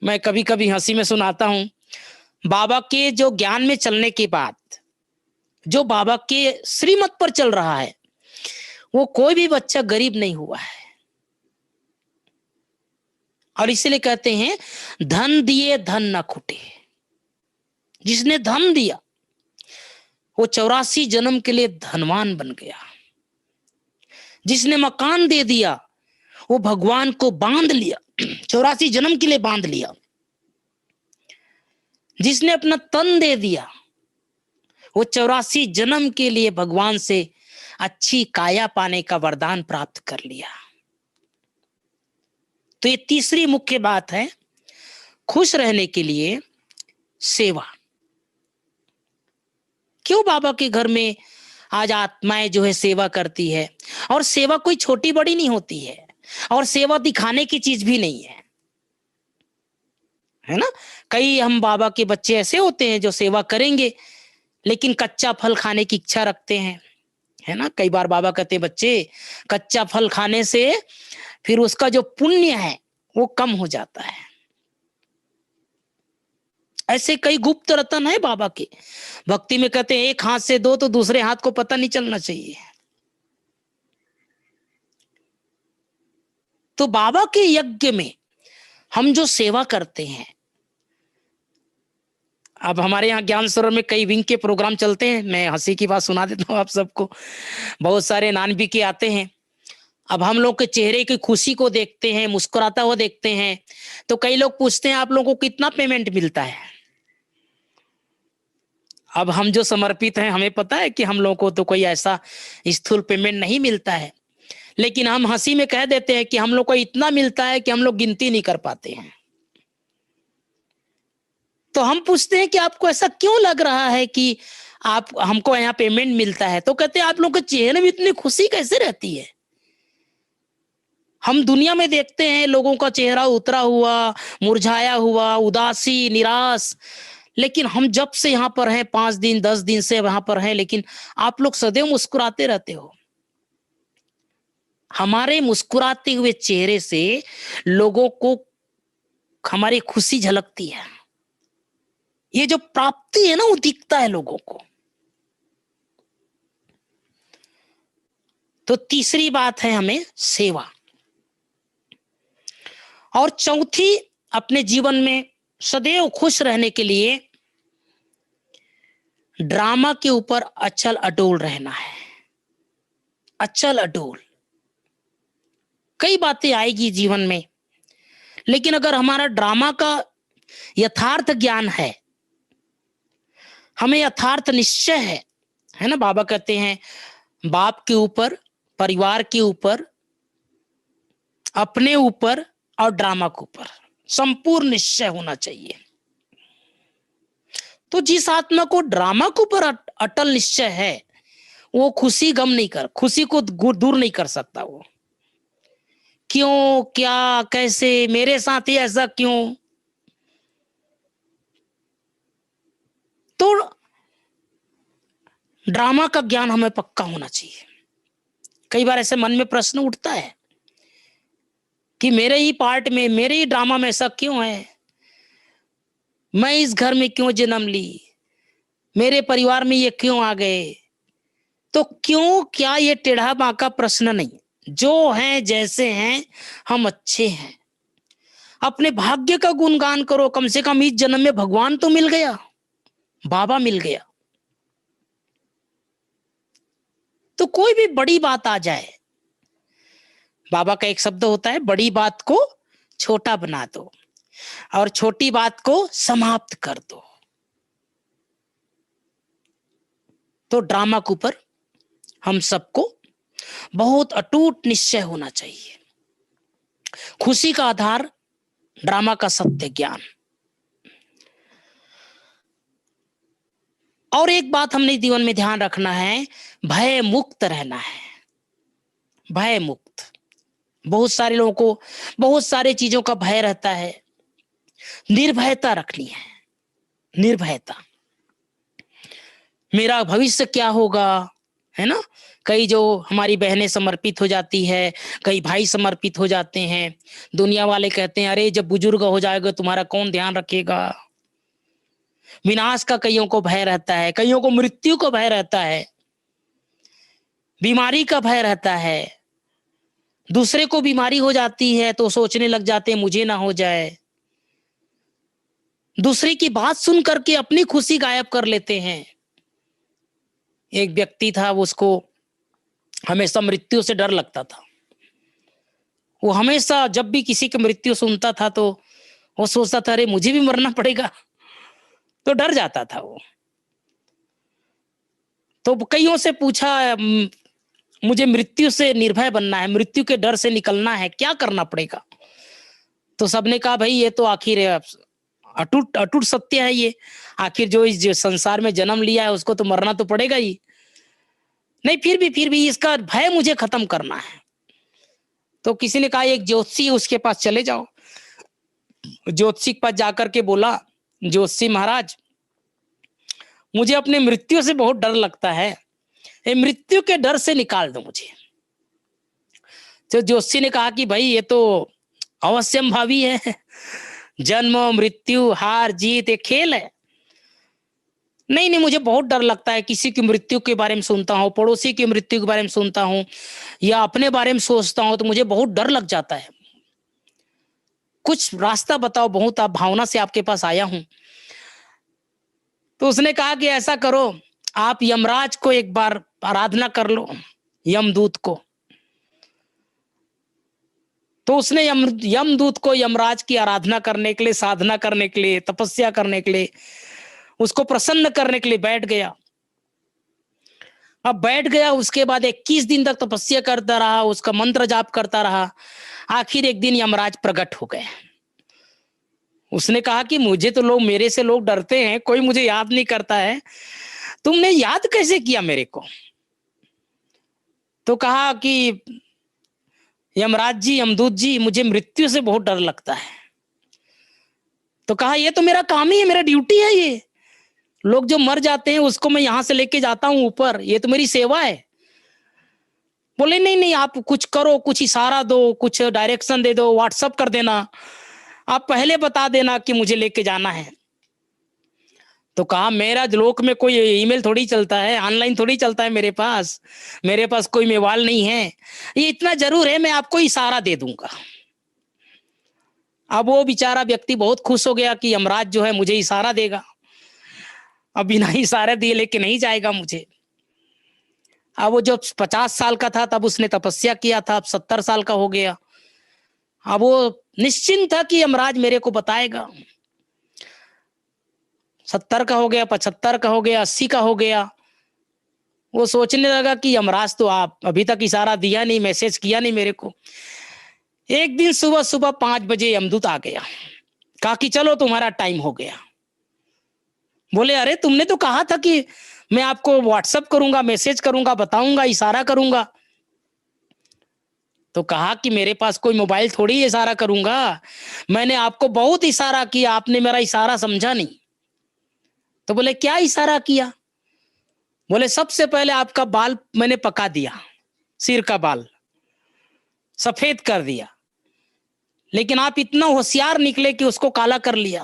मैं कभी कभी हंसी में सुनाता हूं, बाबा के जो ज्ञान में चलने के बाद जो बाबा के श्रीमत पर चल रहा है, वो कोई भी बच्चा गरीब नहीं हुआ है। और इसलिए कहते हैं धन दिए धन न खुटे। जिसने धन दिया वो 84 जन्म के लिए धनवान बन गया। जिसने मकान दे दिया वो भगवान को बांध लिया, 84 जन्म के लिए बांध लिया। जिसने अपना तन दे दिया वो 84 जन्म के लिए भगवान से अच्छी काया पाने का वरदान प्राप्त कर लिया। तो ये तीसरी मुख्य बात है, खुश रहने के लिए सेवा। क्यों बाबा के घर में आज आत्माएं जो है सेवा करती है, और सेवा कोई छोटी बड़ी नहीं होती है, और सेवा दिखाने की चीज भी नहीं है ना। कई हम बाबा के बच्चे ऐसे होते हैं जो सेवा करेंगे लेकिन कच्चा फल खाने की इच्छा रखते हैं, है ना। कई बार बाबा कहते हैं बच्चे कच्चा फल खाने से फिर उसका जो पुण्य है वो कम हो जाता है। ऐसे कई गुप्त रतन है बाबा के भक्ति में, कहते हैं एक हाथ से दो तो दूसरे हाथ को पता नहीं चलना चाहिए। तो बाबा के यज्ञ में हम जो सेवा करते हैं, अब हमारे यहाँ ज्ञान सरोवर में कई विंग के प्रोग्राम चलते हैं। मैं हंसी की बात सुना देता हूँ आप सबको। बहुत सारे नानबी के आते हैं। अब हम लोग के चेहरे की खुशी को देखते हैं, मुस्कुराता हुआ देखते हैं, तो कई लोग पूछते हैं आप लोगों को कितना पेमेंट मिलता है। अब हम जो समर्पित हैं, हमें पता है कि हम लोगों को तो कोई ऐसा स्थूल पेमेंट नहीं मिलता है, लेकिन हम हंसी में कह देते हैं कि हम लोग को इतना मिलता है कि हम लोग गिनती नहीं कर पाते हैं। तो हम पूछते हैं कि आपको ऐसा क्यों लग रहा है कि आप हमको यहाँ पेमेंट मिलता है, तो कहते हैं आप लोगों के चेहरे में इतनी खुशी कैसे रहती है। हम दुनिया में देखते हैं लोगों का चेहरा उतरा हुआ, मुरझाया हुआ, उदासी, निराश, लेकिन हम जब से यहाँ पर हैं, 5 दिन 10 दिन से वहां पर हैं, लेकिन आप लोग सदैव मुस्कुराते रहते हो। हमारे मुस्कुराते हुए चेहरे से लोगों को हमारी खुशी झलकती है। ये जो प्राप्ति है ना, वो दिखता है लोगों को। तो तीसरी बात है हमें सेवा। और चौथी, अपने जीवन में सदैव खुश रहने के लिए ड्रामा के ऊपर अचल अडोल रहना है। अचल अडोल। कई बातें आएगी जीवन में, लेकिन अगर हमारा ड्रामा का यथार्थ ज्ञान है, हमें यथार्थ निश्चय है ना, बाबा कहते हैं बाप के ऊपर, परिवार के ऊपर, अपने ऊपर और ड्रामा के ऊपर संपूर्ण निश्चय होना चाहिए। तो जिस आत्मा को ड्रामा के ऊपर अटल निश्चय है, वो खुशी को दूर नहीं कर सकता। वो क्यों, क्या, कैसे, मेरे साथ ही ऐसा क्यों। तो ड्रामा का ज्ञान हमें पक्का होना चाहिए। कई बार ऐसे मन में प्रश्न उठता है कि मेरे ही पार्ट में, मेरे ही ड्रामा में ऐसा क्यों है, मैं इस घर में क्यों जन्म ली, मेरे परिवार में ये क्यों आ गए। तो क्यों, क्या, ये टेढ़ा बांका प्रश्न नहीं। जो हैं जैसे हैं हम अच्छे हैं। अपने भाग्य का गुणगान करो। कम से कम इस जन्म में भगवान तो मिल गया, बाबा मिल गया। तो कोई भी बड़ी बात आ जाए, बाबा का एक शब्द होता है, बड़ी बात को छोटा बना दो और छोटी बात को समाप्त कर दो। तो ड्रामा के ऊपर हम सबको बहुत अटूट निश्चय होना चाहिए। खुशी का आधार ड्रामा का सत्य ज्ञान। और एक बात हमने जीवन में ध्यान रखना है, भय मुक्त रहना है। भय मुक्त। बहुत सारे लोगों को बहुत सारे चीजों का भय रहता है। निर्भयता रखनी है। निर्भयता। मेरा भविष्य क्या होगा, है ना। कई जो हमारी बहनें समर्पित हो जाती है, कई भाई समर्पित हो जाते हैं। दुनिया वाले कहते हैं अरे जब बुजुर्ग हो जाएगा तुम्हारा कौन ध्यान रखेगा। विनाश का कईयों को भय रहता है, कईयों को मृत्यु का भय रहता है, बीमारी का भय रहता है। दूसरे को बीमारी हो जाती है तो सोचने लग जाते हैं मुझे ना हो जाए। दूसरे की बात सुन करके अपनी खुशी गायब कर लेते हैं। एक व्यक्ति था, उसको हमेशा मृत्यु से डर लगता था। वो हमेशा जब भी किसी की मृत्यु सुनता था तो वो सोचता था अरे मुझे भी मरना पड़ेगा, तो डर जाता था वो। तो कईयों से पूछा मुझे मृत्यु से निर्भय बनना है, मृत्यु के डर से निकलना है, क्या करना पड़ेगा। तो सबने कहा भाई ये तो आखिर अटूट अटूट सत्य है ये। आखिर जो इस संसार में जन्म लिया है उसको तो मरना तो पड़ेगा ही। नहीं फिर भी इसका भय मुझे खत्म करना है। तो किसी ने कहा एक ज्योतिषी उसके पास चले जाओ। ज्योतिषी के पास जाकर के बोला ज्योतिषी महाराज मुझे अपने मृत्यु से बहुत डर लगता है, ये मृत्यु के डर से निकाल दो मुझे। तो ज्योतिषी ने कहा कि भाई ये तो अवश्यम भावी है, जन्म मृत्यु हार जीत एक खेल है। नहीं मुझे बहुत डर लगता है, किसी की मृत्यु के बारे में सुनता हूँ, पड़ोसी की मृत्यु के बारे में सुनता हूँ या अपने बारे में सोचता हूँ तो मुझे बहुत डर लग जाता है। कुछ रास्ता बताओ, बहुत आप भावना से आपके पास आया हूं। तो उसने कहा कि ऐसा करो, आप यमराज को एक बार आराधना कर लो, यमदूत को। तो उसने यमदूत को यमराज की आराधना करने के लिए, साधना करने के लिए, तपस्या करने के लिए, उसको प्रसन्न करने के लिए बैठ गया। अब बैठ गया, उसके बाद 21 दिन तक तपस्या करता रहा, उसका मंत्र जाप करता रहा। आखिर एक दिन यमराज प्रकट हो गए। उसने कहा कि मुझे तो लोग, मेरे से लोग डरते हैं, कोई मुझे याद नहीं करता है, तुमने याद कैसे किया मेरे को? तो कहा कि यमराज जी, यमदूत जी, मुझे मृत्यु से बहुत डर लगता है। तो कहा ये तो मेरा काम ही है, मेरा ड्यूटी है, ये लोग जो मर जाते हैं उसको मैं यहां से लेके जाता हूं ऊपर, ये तो मेरी सेवा है। बोले नहीं नहीं, आप कुछ करो, कुछ इशारा दो, कुछ डायरेक्शन दे दो, व्हाट्सअप कर देना, आप पहले बता देना कि मुझे लेके जाना है। तो कहा मेरा लोक में कोई ईमेल थोड़ी चलता है, ऑनलाइन थोड़ी चलता है, मेरे पास कोई मोबाइल नहीं है। ये इतना जरूर है, मैं आपको इशारा दे दूंगा। अब वो बेचारा व्यक्ति बहुत खुश हो गया कि यमराज जो है मुझे इशारा देगा, अब बिना इशारे दिए लेके नहीं जाएगा मुझे। अब वो जब 50 साल का था तब उसने तपस्या किया था, अब 70 साल का हो गया। अब वो निश्चिंत था कि यमराज मेरे को बताएगा। 70 का हो गया, 75 का हो गया, 80 का हो गया। वो सोचने लगा कि यमराज तो आप अभी तक इशारा दिया नहीं, मैसेज किया नहीं मेरे को। एक दिन सुबह सुबह 5 बजे यमदूत आ गया, कहा कि चलो तुम्हारा टाइम हो गया। बोले अरे तुमने तो कहा था कि मैं आपको व्हाट्सएप करूंगा, मैसेज करूंगा, बताऊंगा, इशारा करूंगा। तो कहा कि मेरे पास कोई मोबाइल थोड़ी इशारा करूंगा, मैंने आपको बहुत इशारा किया, आपने मेरा इशारा समझा नहीं। तो बोले क्या इशारा किया? बोले सबसे पहले आपका बाल मैंने पका दिया, सिर का बाल सफेद कर दिया, लेकिन आप इतना होशियार निकले कि उसको काला कर लिया।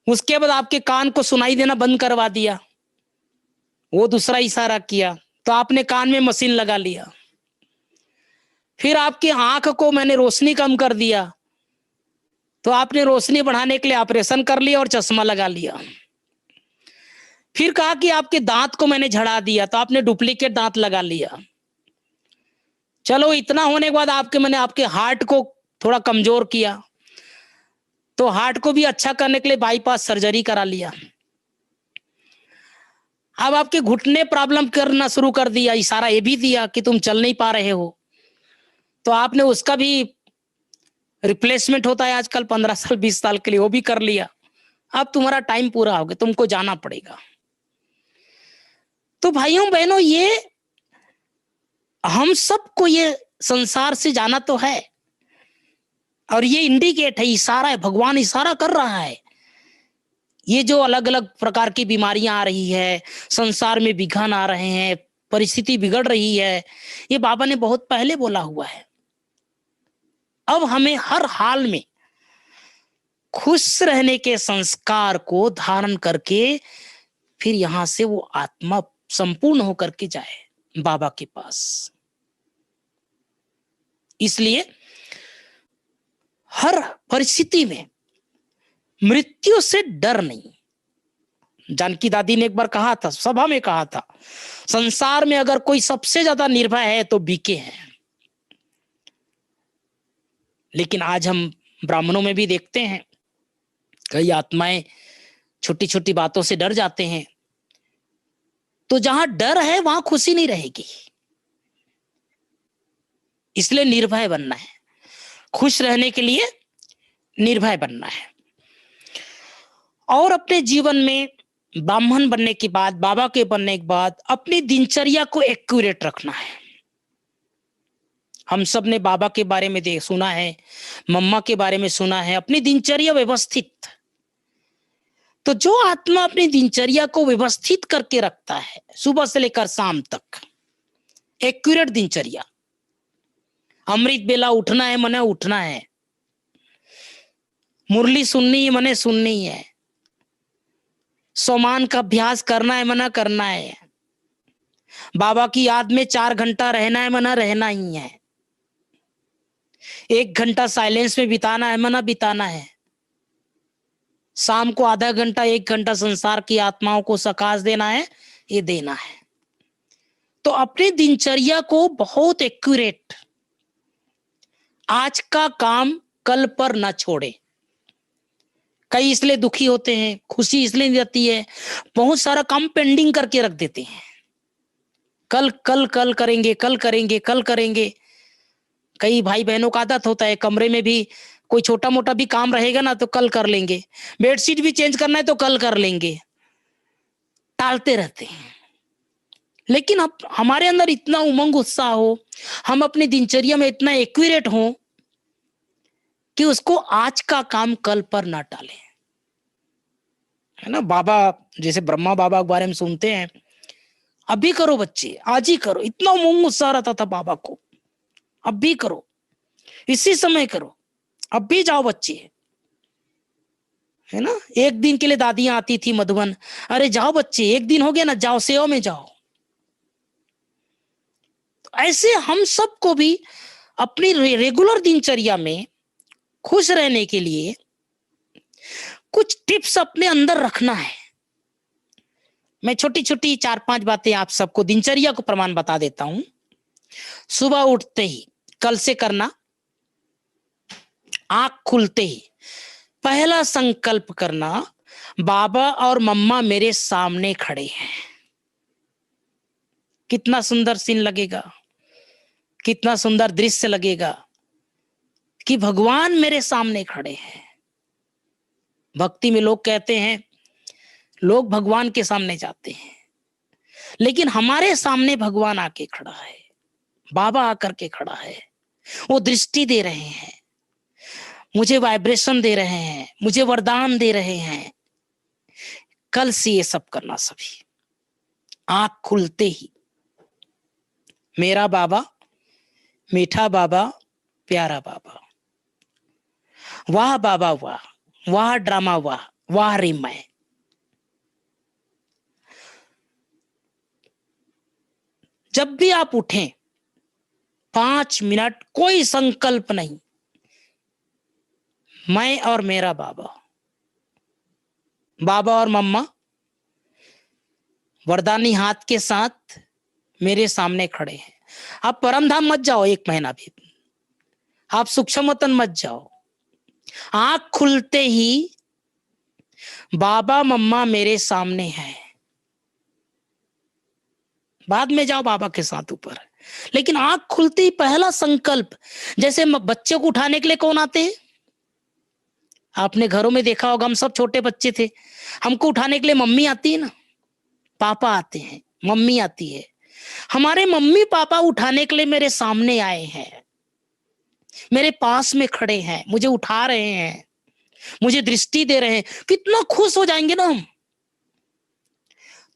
उसके बाद आपके कान को सुनाई देना बंद करवा दिया, वो दूसरा इशारा किया, तो आपने कान में मशीन लगा लिया। फिर आपकी आंख को मैंने रोशनी कम कर दिया, तो आपने रोशनी बढ़ाने के लिए ऑपरेशन कर लिया और चश्मा लगा लिया। फिर कहा कि आपके दांत को मैंने झड़ा दिया, तो आपने डुप्लीकेट दांत लगा लिया। चलो इतना होने के बाद मैंने आपके हार्ट को थोड़ा कमजोर किया, तो हार्ट को भी अच्छा करने के लिए बाईपास सर्जरी करा लिया। अब आपके घुटने प्रॉब्लम करना शुरू कर दिया, इशारा ये भी दिया कि तुम चल नहीं पा रहे हो, तो आपने उसका भी रिप्लेसमेंट होता है आजकल 15 साल 20 साल के लिए, वो भी कर लिया। अब तुम्हारा टाइम पूरा हो गया, तुमको जाना पड़ेगा। तो भाइयों बहनों, ये हम सबको ये संसार से जाना तो है, और ये इंडिकेट है, इशारा है, भगवान इशारा कर रहा है। ये जो अलग अलग प्रकार की बीमारियां आ रही है, संसार में विघन आ रहे हैं, परिस्थिति बिगड़ रही है, ये बाबा ने बहुत पहले बोला हुआ है। अब हमें हर हाल में खुश रहने के संस्कार को धारण करके फिर यहां से वो आत्मा संपूर्ण होकर के जाए बाबा के पास। इसलिए हर परिस्थिति में मृत्यु से डर नहीं। जानकी दादी ने एक बार कहा था, सभा में कहा था, संसार में अगर कोई सबसे ज्यादा निर्भय है तो बीके हैं। लेकिन आज हम ब्राह्मणों में भी देखते हैं कई आत्माएं छोटी छोटी बातों से डर जाते हैं। तो जहां डर है वहां खुशी नहीं रहेगी। इसलिए निर्भय बनना है, खुश रहने के लिए निर्भय बनना है। और अपने जीवन में ब्राह्मण बनने के बाद, बाबा के बनने के बाद अपनी दिनचर्या को एक्यूरेट रखना है। हम सब ने बाबा के बारे में सुना है, मम्मा के बारे में सुना है, अपनी दिनचर्या व्यवस्थित। तो जो आत्मा अपनी दिनचर्या को व्यवस्थित करके रखता है, सुबह से लेकर शाम तक एक्यूरेट दिनचर्या, अमृत बेला उठना है मने उठना है, मुरली सुननी है मने सुननी है, सोमान का अभ्यास करना है मना करना है, बाबा की याद में 4 घंटा रहना है मना रहना ही है। 1 घंटा साइलेंस में बिताना है, मना बिताना है। शाम को आधा घंटा 1 घंटा संसार की आत्माओं को सकाश देना है, ये देना है। तो अपनी दिनचर्या को बहुत एक्यूरेट, आज का काम कल पर ना छोड़े। कई इसलिए दुखी होते हैं, खुशी इसलिए नहीं रहती है, बहुत सारा काम पेंडिंग करके रख देते हैं। कल कल कल करेंगे, कल करेंगे, कल करेंगे। कई भाई बहनों का आदत होता है, कमरे में भी कोई छोटा मोटा भी काम रहेगा ना तो कल कर लेंगे, बेडशीट भी चेंज करना है तो कल कर लेंगे, टालते रहते हैं। लेकिन अब हमारे अंदर इतना उमंग उत्साह हो, हम अपनी दिनचर्या में इतना एक्यूरेट हो कि उसको आज का काम कल पर ना टालें, है ना। बाबा जैसे ब्रह्मा बाबा के बारे में सुनते हैं, अभी करो बच्चे, आज ही करो। इतना उमंग उत्साह रहता था बाबा को, अब भी करो, इसी समय करो, अब भी जाओ बच्चे, है ना। 1 दिन के लिए दादियां आती थी मधुबन, अरे जाओ बच्चे, 1 दिन हो गया ना, जाओ सेवा में जाओ। ऐसे हम सबको भी अपनी रेगुलर दिनचर्या में खुश रहने के लिए कुछ टिप्स अपने अंदर रखना है। मैं छोटी छोटी 4-5 बातें आप सबको दिनचर्या को प्रमाण बता देता हूं। सुबह उठते ही कल से करना, आंख खुलते ही पहला संकल्प करना, बाबा और मम्मा मेरे सामने खड़े हैं। कितना सुंदर सीन लगेगा, कितना सुंदर दृश्य लगेगा कि भगवान मेरे सामने खड़े हैं। भक्ति में लोग कहते हैं लोग भगवान के सामने जाते हैं, लेकिन हमारे सामने भगवान आके खड़ा है, बाबा आकर के खड़ा है। वो दृष्टि दे रहे हैं, मुझे वाइब्रेशन दे रहे हैं, मुझे वरदान दे रहे हैं। कल से ये सब करना सभी। आंख खुलते ही मेरा बाबा, मीठा बाबा, प्यारा बाबा, वाह बाबा वाह, वाह ड्रामा वाह, वाह रे मैं। जब भी आप उठें 5 मिनट कोई संकल्प नहीं, मैं और मेरा बाबा, बाबा और मम्मा वरदानी हाथ के साथ मेरे सामने खड़े हैं। आप परमधाम मत जाओ 1 महीना भी, आप सूक्ष्म वतन मत जाओ। आंख खुलते ही बाबा मम्मा मेरे सामने हैं। बाद में जाओ बाबा के साथ ऊपर, लेकिन आंख खुलते ही पहला संकल्प। जैसे बच्चे को उठाने के लिए कौन आते हैं, आपने घरों में देखा होगा, हम सब छोटे बच्चे थे, हमको उठाने के लिए मम्मी आती है ना, पापा आते हैं, मम्मी आती है। हमारे मम्मी पापा उठाने के लिए मेरे सामने आए हैं, मेरे पास में खड़े हैं, मुझे उठा रहे हैं, मुझे दृष्टि दे रहे हैं। कितना खुश हो जाएंगे ना हम।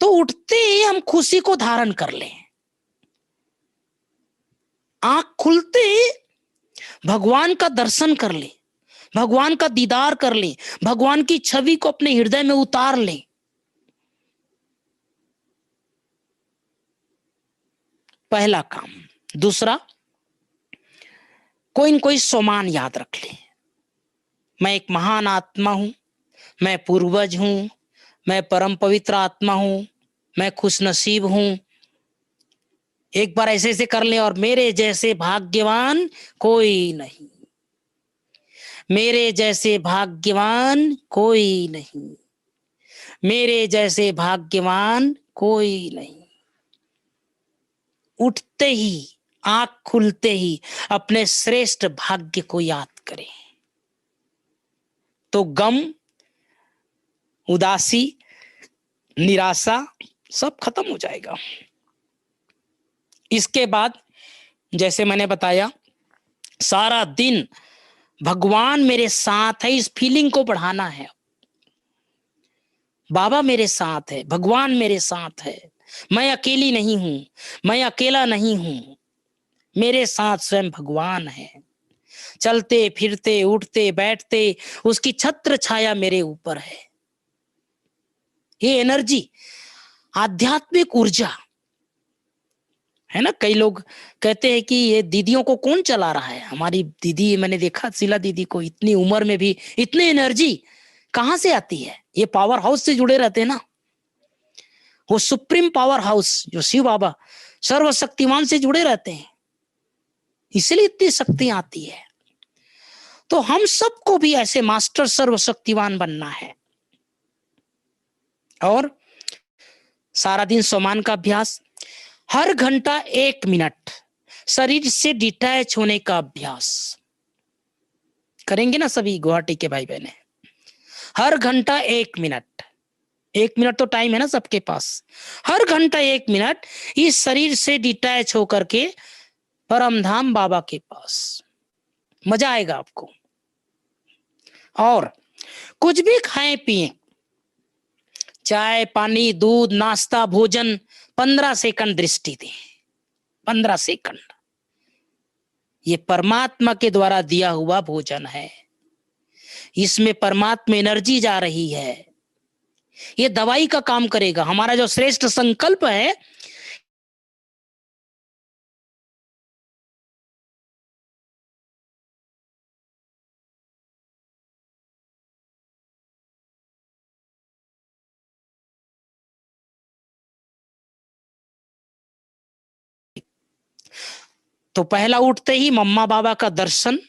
तो उठते ही हम खुशी को धारण कर लें। आंख खुलते ही भगवान का दर्शन कर ले, भगवान का दीदार कर ले, भगवान की छवि को अपने हृदय में उतार ले। पहला काम। दूसरा, कोई न कोई सोमान याद रख ले। मैं एक महान आत्मा हूं, मैं पूर्वज हूं, मैं परम पवित्र आत्मा हूं, मैं खुश नसीब हूं। एक बार ऐसे ऐसे कर ले, और मेरे जैसे भाग्यवान कोई नहीं, मेरे जैसे भाग्यवान कोई नहीं, मेरे जैसे भाग्यवान कोई नहीं। उठते ही, आंख खुलते ही अपने श्रेष्ठ भाग्य को याद करें, तो गम, उदासी, निराशा सब खत्म हो जाएगा। इसके बाद जैसे मैंने बताया, सारा दिन भगवान मेरे साथ है, इस फीलिंग को बढ़ाना है। बाबा मेरे साथ है, भगवान मेरे साथ है, मैं अकेली नहीं हूं, मैं अकेला नहीं हूं, मेरे साथ स्वयं भगवान है। चलते फिरते उठते बैठते उसकी छत्र छाया मेरे ऊपर है। ये एनर्जी, आध्यात्मिक ऊर्जा है ना। कई लोग कहते हैं कि ये दीदियों को कौन चला रहा है। हमारी दीदी, मैंने देखा शीला दीदी को, इतनी उम्र में भी इतनी एनर्जी कहाँ से आती है। ये पावर हाउस से जुड़े रहते हैं ना, वो सुप्रीम पावर हाउस जो शिव बाबा सर्वशक्तिमान से जुड़े रहते हैं, इसलिए इतनी शक्ति आती है। तो हम सबको भी ऐसे मास्टर सर्वशक्तिवान बनना है। और सारा दिन सोमान का अभ्यास, हर घंटा 1 मिनट शरीर से डिटैच होने का अभ्यास करेंगे ना सभी गुवाहाटी के भाई बहने। हर घंटा 1 मिनट, 1 मिनट तो टाइम है ना सबके पास। हर घंटा 1 मिनट इस शरीर से डिटैच होकर के परमधाम बाबा के पास, मजा आएगा आपको। और कुछ भी खाएं पिए, चाय पानी दूध नाश्ता भोजन, 15 सेकंड दृष्टि दें। 15 सेकंड, ये परमात्मा के द्वारा दिया हुआ भोजन है, इसमें परमात्मा एनर्जी जा रही है, ये दवाई का काम करेगा। हमारा जो श्रेष्ठ संकल्प है, तो पहला उठते ही मम्मा बाबा का दर्शन,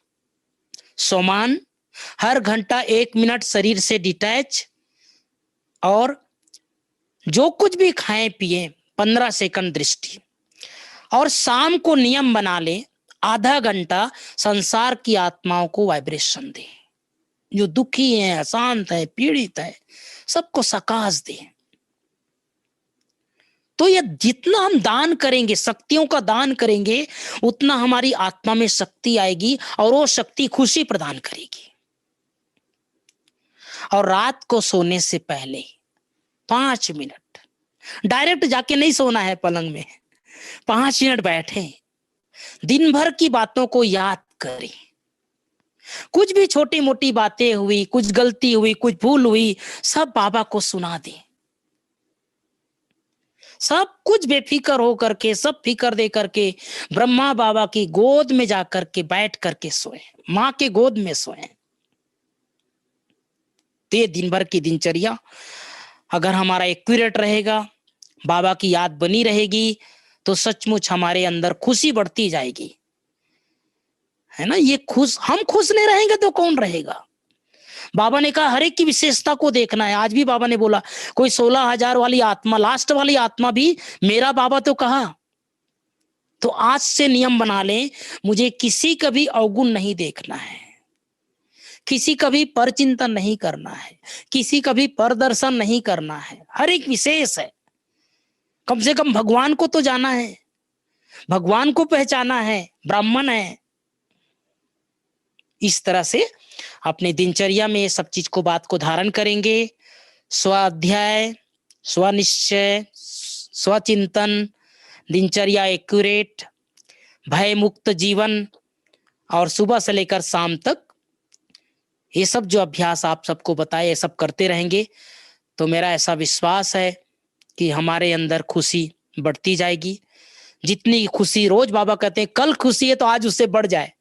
सोमान, हर घंटा 1 मिनट शरीर से डिटैच, और जो कुछ भी खाएं पिए 15 सेकंड दृष्टि। और शाम को नियम बना ले, आधा घंटा संसार की आत्माओं को वाइब्रेशन दे, जो दुखी है, अशांत है, पीड़ित है, सबको सकाश दे। तो ये जितना हम दान करेंगे, शक्तियों का दान करेंगे, उतना हमारी आत्मा में शक्ति आएगी और वो शक्ति खुशी प्रदान करेगी। और रात को सोने से पहले 5 मिनट, डायरेक्ट जाके नहीं सोना है पलंग में, 5 मिनट बैठे, दिन भर की बातों को याद करें। कुछ भी छोटी मोटी बातें हुई, कुछ गलती हुई, कुछ भूल हुई, सब बाबा को सुना दें। सब कुछ बेफिक्र हो करके, सब फिक्र दे करके ब्रह्मा बाबा की गोद में जाकर के बैठ करके सोए, माँ के गोद में सोए। तो ये दिन भर की दिनचर्या अगर हमारा एक्यूरेट रहेगा, बाबा की याद बनी रहेगी, तो सचमुच हमारे अंदर खुशी बढ़ती जाएगी, है ना। ये हम खुश नहीं रहेंगे तो कौन रहेगा। बाबा ने कहा हर एक की विशेषता को देखना है। आज भी बाबा ने बोला, कोई 16,000 वाली आत्मा, लास्ट वाली आत्मा भी मेरा बाबा तो कहा। तो आज से नियम बना ले, मुझे किसी का भी अवगुण नहीं देखना है, किसी का भी परचिंतन नहीं करना है, किसी का भी परदर्शन नहीं करना है। हर एक विशेष है, कम से कम भगवान को तो जाना है, भगवान को पहचाना है, ब्राह्मण है। इस तरह से अपने दिनचर्या में ये सब चीज को, बात को धारण करेंगे। स्वाध्याय, स्वनिश्चय, स्वचिंतन, दिनचर्या एक्यूरेट, भय मुक्त जीवन, और सुबह से लेकर शाम तक ये सब जो अभ्यास आप सबको बताए, ये सब करते रहेंगे, तो मेरा ऐसा विश्वास है कि हमारे अंदर खुशी बढ़ती जाएगी। जितनी खुशी रोज बाबा कहते हैं कल खुशी है तो आज उससे बढ़ जाए,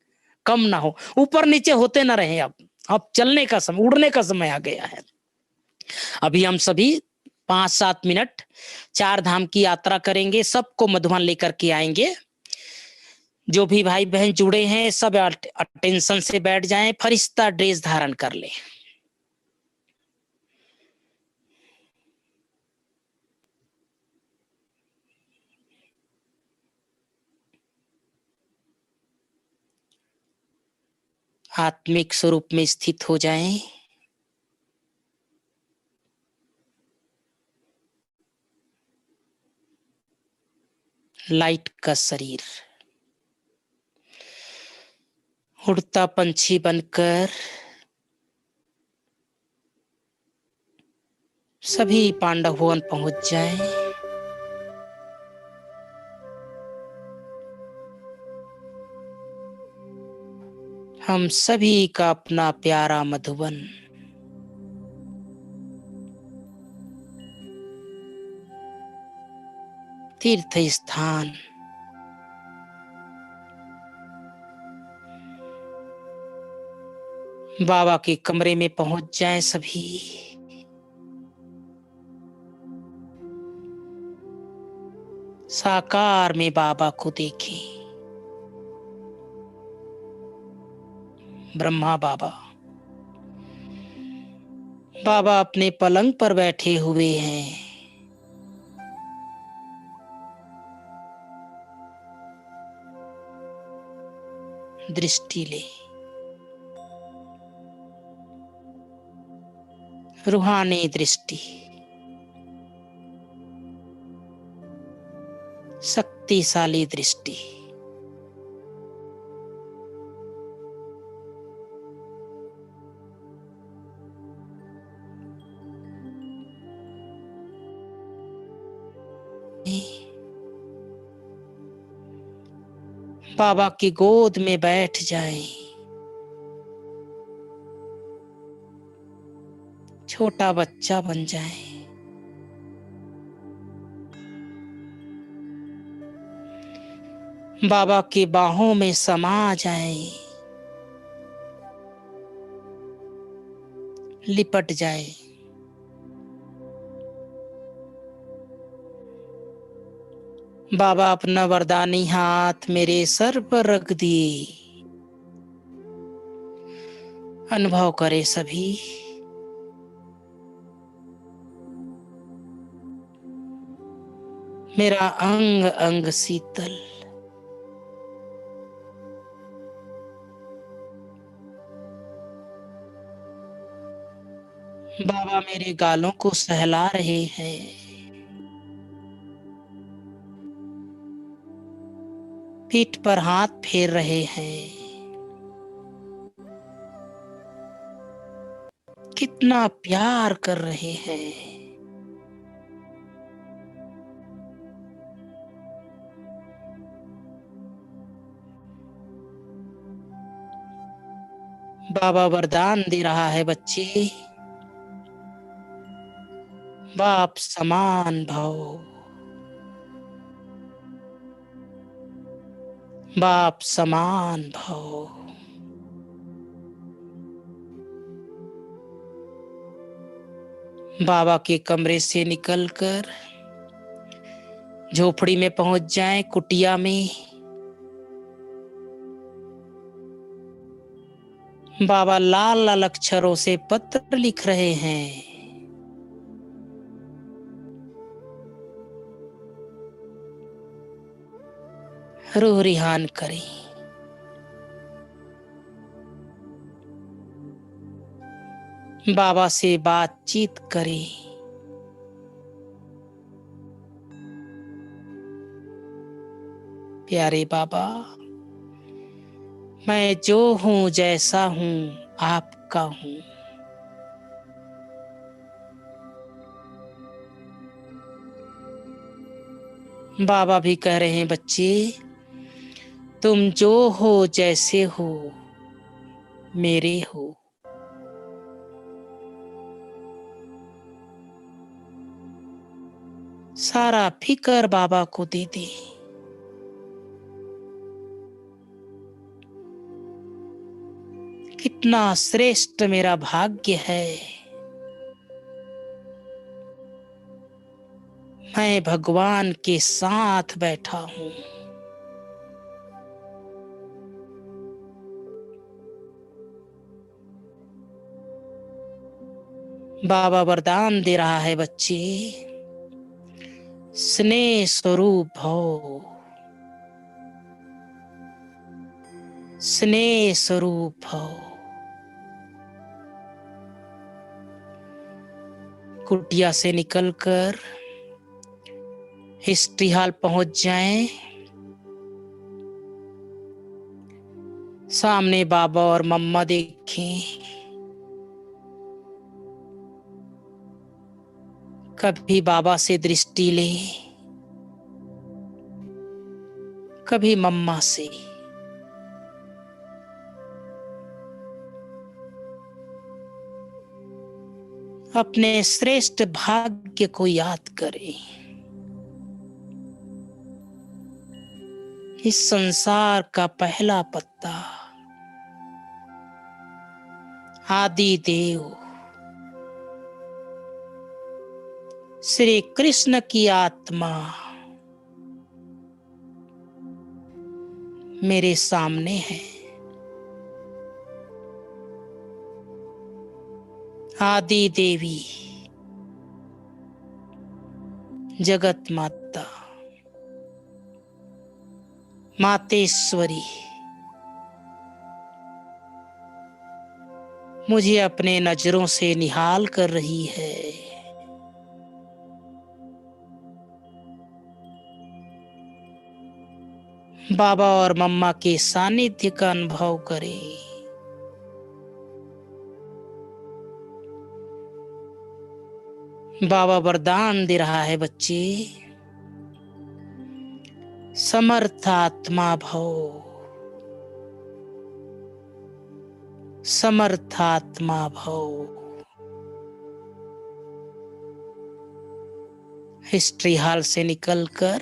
कम ना हो, ऊपर नीचे होते ना रहे। अब चलने का समय, उड़ने का समय आ गया है। अभी हम सभी 5-7 मिनट 4 धाम की यात्रा करेंगे, सबको मधुबन लेकर के आएंगे। जो भी भाई बहन जुड़े हैं सब अटेंशन से बैठ जाएं, फरिश्ता ड्रेस धारण कर ले। आत्मिक स्वरूप में स्थित हो जाएं। लाइट का शरीर उड़ता पंछी बनकर सभी पांडव भवन पहुंच जाएं। हम सभी का अपना प्यारा मधुबन, तीर्थ स्थान, बाबा के कमरे में पहुंच जाएं सभी। साकार में बाबा को देखें। ब्रह्मा बाबा, बाबा अपने पलंग पर बैठे हुए हैं। दृष्टि ले, रूहानी दृष्टि, शक्तिशाली दृष्टि। बाबा की गोद में बैठ जाएं। छोटा बच्चा बन जाएं। बाबा की बाहों में समा जाएं। लिपट जाएं। बाबा अपना वरदानी हाथ मेरे सर पर रख दिए। अनुभव करे सभी। मेरा अंग अंग शीतल। बाबा मेरे गालों को सहला रहे हैं। पीठ पर हाथ फेर रहे हैं। कितना प्यार कर रहे हैं। बाबा वरदान दे रहा है बच्चे, बाप समान भव। बाप समान भव। बाबा के कमरे से निकलकर झोपड़ी में पहुंच जाएं, कुटिया में। बाबा लाल लाल अक्षरों से पत्र लिख रहे हैं। रूह रिहान करें। बाबा से बातचीत करें। प्यारे बाबा, मैं जो हूं जैसा हूं आपका हूं। बाबा भी कह रहे हैं बच्चे, तुम जो हो जैसे हो मेरे हो। सारा फिकर बाबा को दे दे। कितना श्रेष्ठ मेरा भाग्य है। मैं भगवान के साथ बैठा हूं। बाबा वरदान दे रहा है बच्चे, स्नेह स्वरूप भव। स्नेह स्वरूप भव। कुटिया से निकलकर हिस्ट्री हॉल पहुंच जाएं। सामने बाबा और मम्मा देखें। कभी बाबा से दृष्टि ले, कभी मम्मा से। अपने श्रेष्ठ भाग्य को याद करें। इस संसार का पहला पत्ता आदि देव श्री कृष्ण की आत्मा मेरे सामने है। आदि देवी जगत माता मातेश्वरी मुझे अपने नजरों से निहाल कर रही है। बाबा और मम्मा के सानिध्य का अनुभव करें। बाबा वरदान दे रहा है, बच्चे समर्थ आत्मा भव, समर्थ आत्मा भव। हिस्ट्री हॉल से निकलकर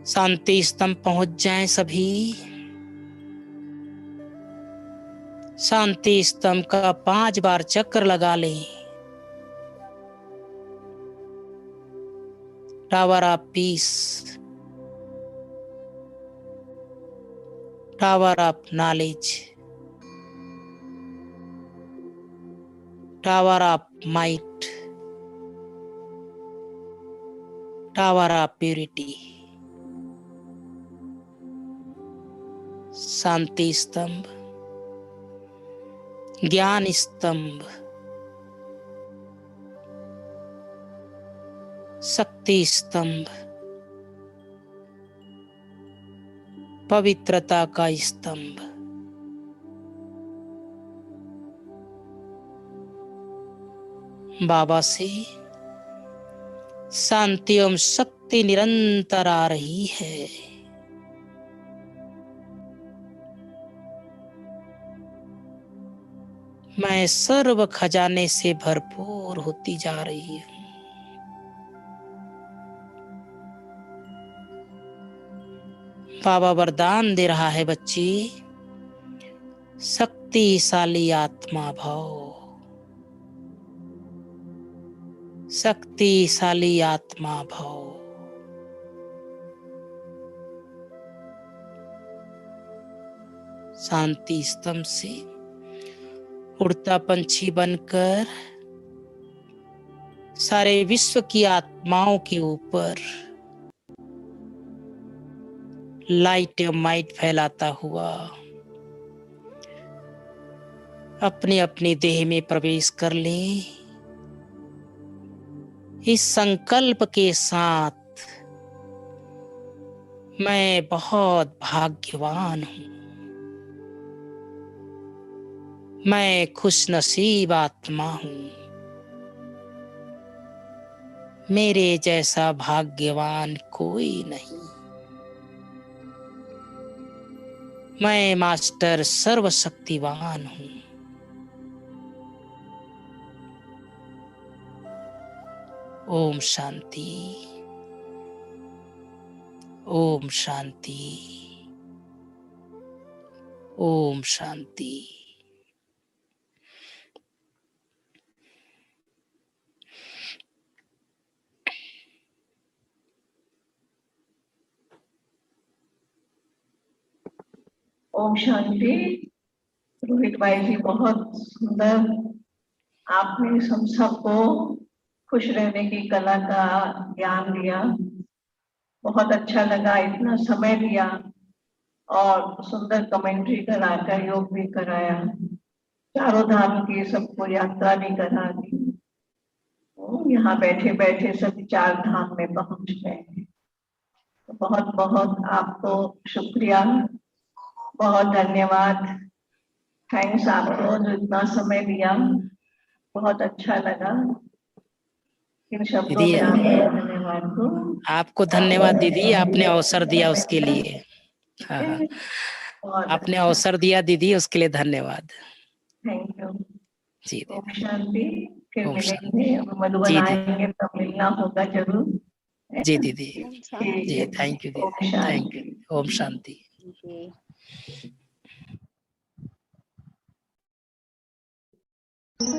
शांति स्तंभ पहुंच जाएं सभी। शांति स्तंभ का 5 बार चक्र लगा लें। Tower of peace, tower of knowledge, tower of might, tower of purity. शांति स्तंभ, ज्ञान स्तंभ, शक्ति स्तंभ, पवित्रता का स्तंभ। बाबा से शांति एवं शक्ति निरंतर आ रही है। मैं सर्व खजाने से भरपूर होती जा रही हूँ। बाबा वरदान दे रहा है, बच्ची शक्तिशाली आत्मा भव, शक्तिशाली आत्मा भव। शांति स्तंभ से उड़ता पंछी बनकर सारे विश्व की आत्माओं के ऊपर लाइट एवं माइट फैलाता हुआ अपने अपने देह में प्रवेश कर ले। इस संकल्प के साथ मैं बहुत भाग्यवान हूं, मैं खुशनसीब आत्मा हूं, मेरे जैसा भाग्यवान कोई नहीं। मैं मास्टर सर्वशक्तिवान हूं। ओम शांति, ओम शांति, ओम शांति। ओम शांति। रोहित भाई जी, बहुत सुंदर आपने हम सबको खुश रहने की कला का ज्ञान दिया। बहुत अच्छा लगा, इतना समय दिया और सुंदर कमेंट्री कराकर योग भी कराया, चारों धाम की सबको यात्रा भी करा दी। यहाँ बैठे बैठे सभी 4 धाम में पहुंच गए। तो बहुत बहुत आपको शुक्रिया, बहुत धन्यवाद। थैंक्स आपको जो इतना समय दिया, बहुत अच्छा लगा। इन शब्दों में आपको धन्यवाद को। आपको धन्यवाद दीदी, आपने अवसर दिया उसके लिए। हाँ, आपने अवसर दिया दीदी, उसके लिए धन्यवाद। थैंक यू जी ओम शांति। फिर ओम शांति। मिलेंगे, मधुबन जी आएंगे तब मिलना होगा जरूर। जी दीदी, ठीक जी है। थैंक यू ओम दीदी, thank Shanti. You. Om Shanti. जी। मन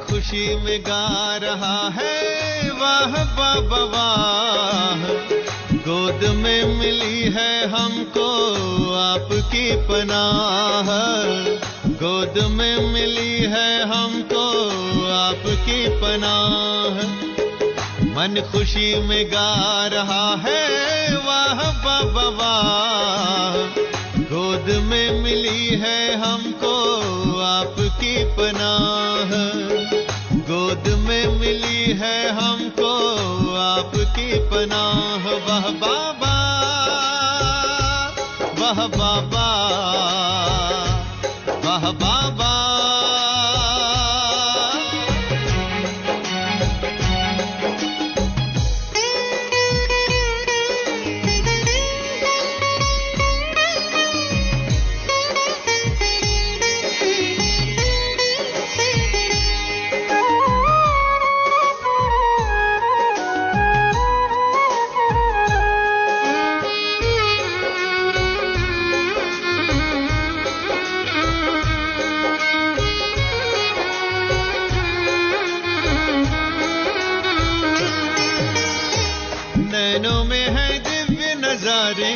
खुशी में गा रहा है वाह बाबा वाह, गोद में मिली है हमको आपकी पनाह, गोद में मिली है हमको आपकी पनाह। मन खुशी में गा रहा है वाह बाबा वाह, गोद में मिली है हमको आपकी पनाह, गोद में मिली है हमको आपकी पनाह। वाह बाबा वाह बाबा वाह बाबा। नैनों में है दिव्य नजारे,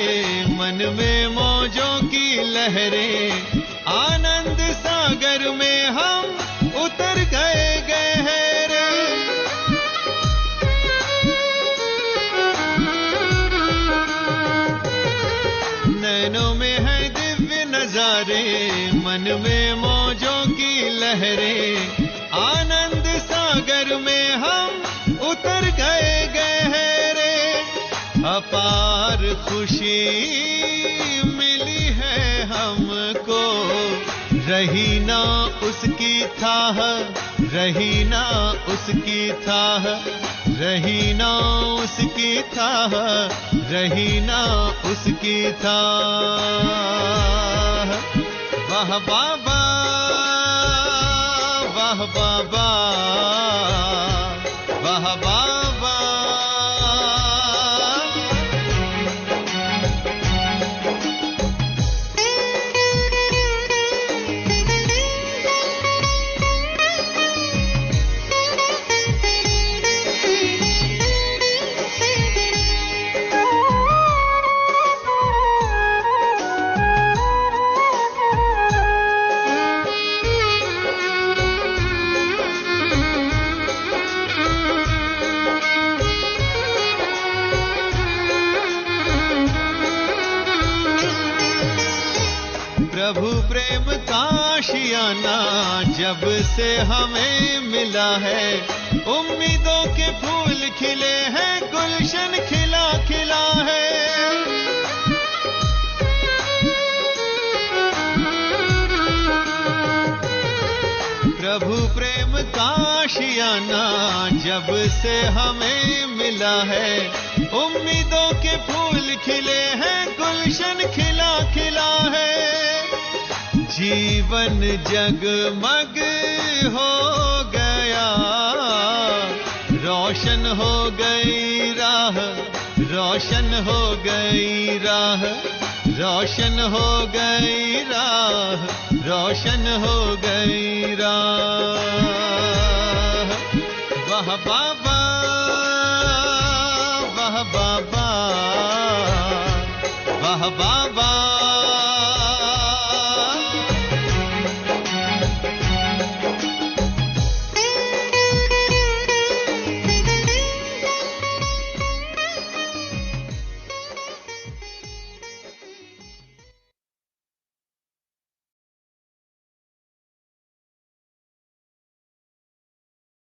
मन में मौजों की लहरें, आनंद सागर में हम उतर गए गहरे। नैनों में है दिव्य नजारे, मन में मौजों की लहरें, आनंद सागर में हम उतर गए गहरे। अपार खुशी मिली है हमको, रही ना उसकी थाह, रही ना उसकी थाह, रही ना उसकी थाह, रही ना उसकी थाह। वाह बाबा वाह बाबा वाह बाबा। प्रभु प्रेम का आशियाना जब से हमें मिला है, उम्मीदों के फूल खिले हैं, गुलशन खिला खिला है। प्रभु प्रेम का आशियाना जब से हमें मिला है, उम्मीदों के फूल खिले हैं, गुलशन खिला खिला है। जीवन जगमग हो गया, रोशन हो गई राह, रोशन हो गई राह, रोशन हो गई राह, रोशन हो गई राह। वाह बाबा वाह बाबा वाह बाबा।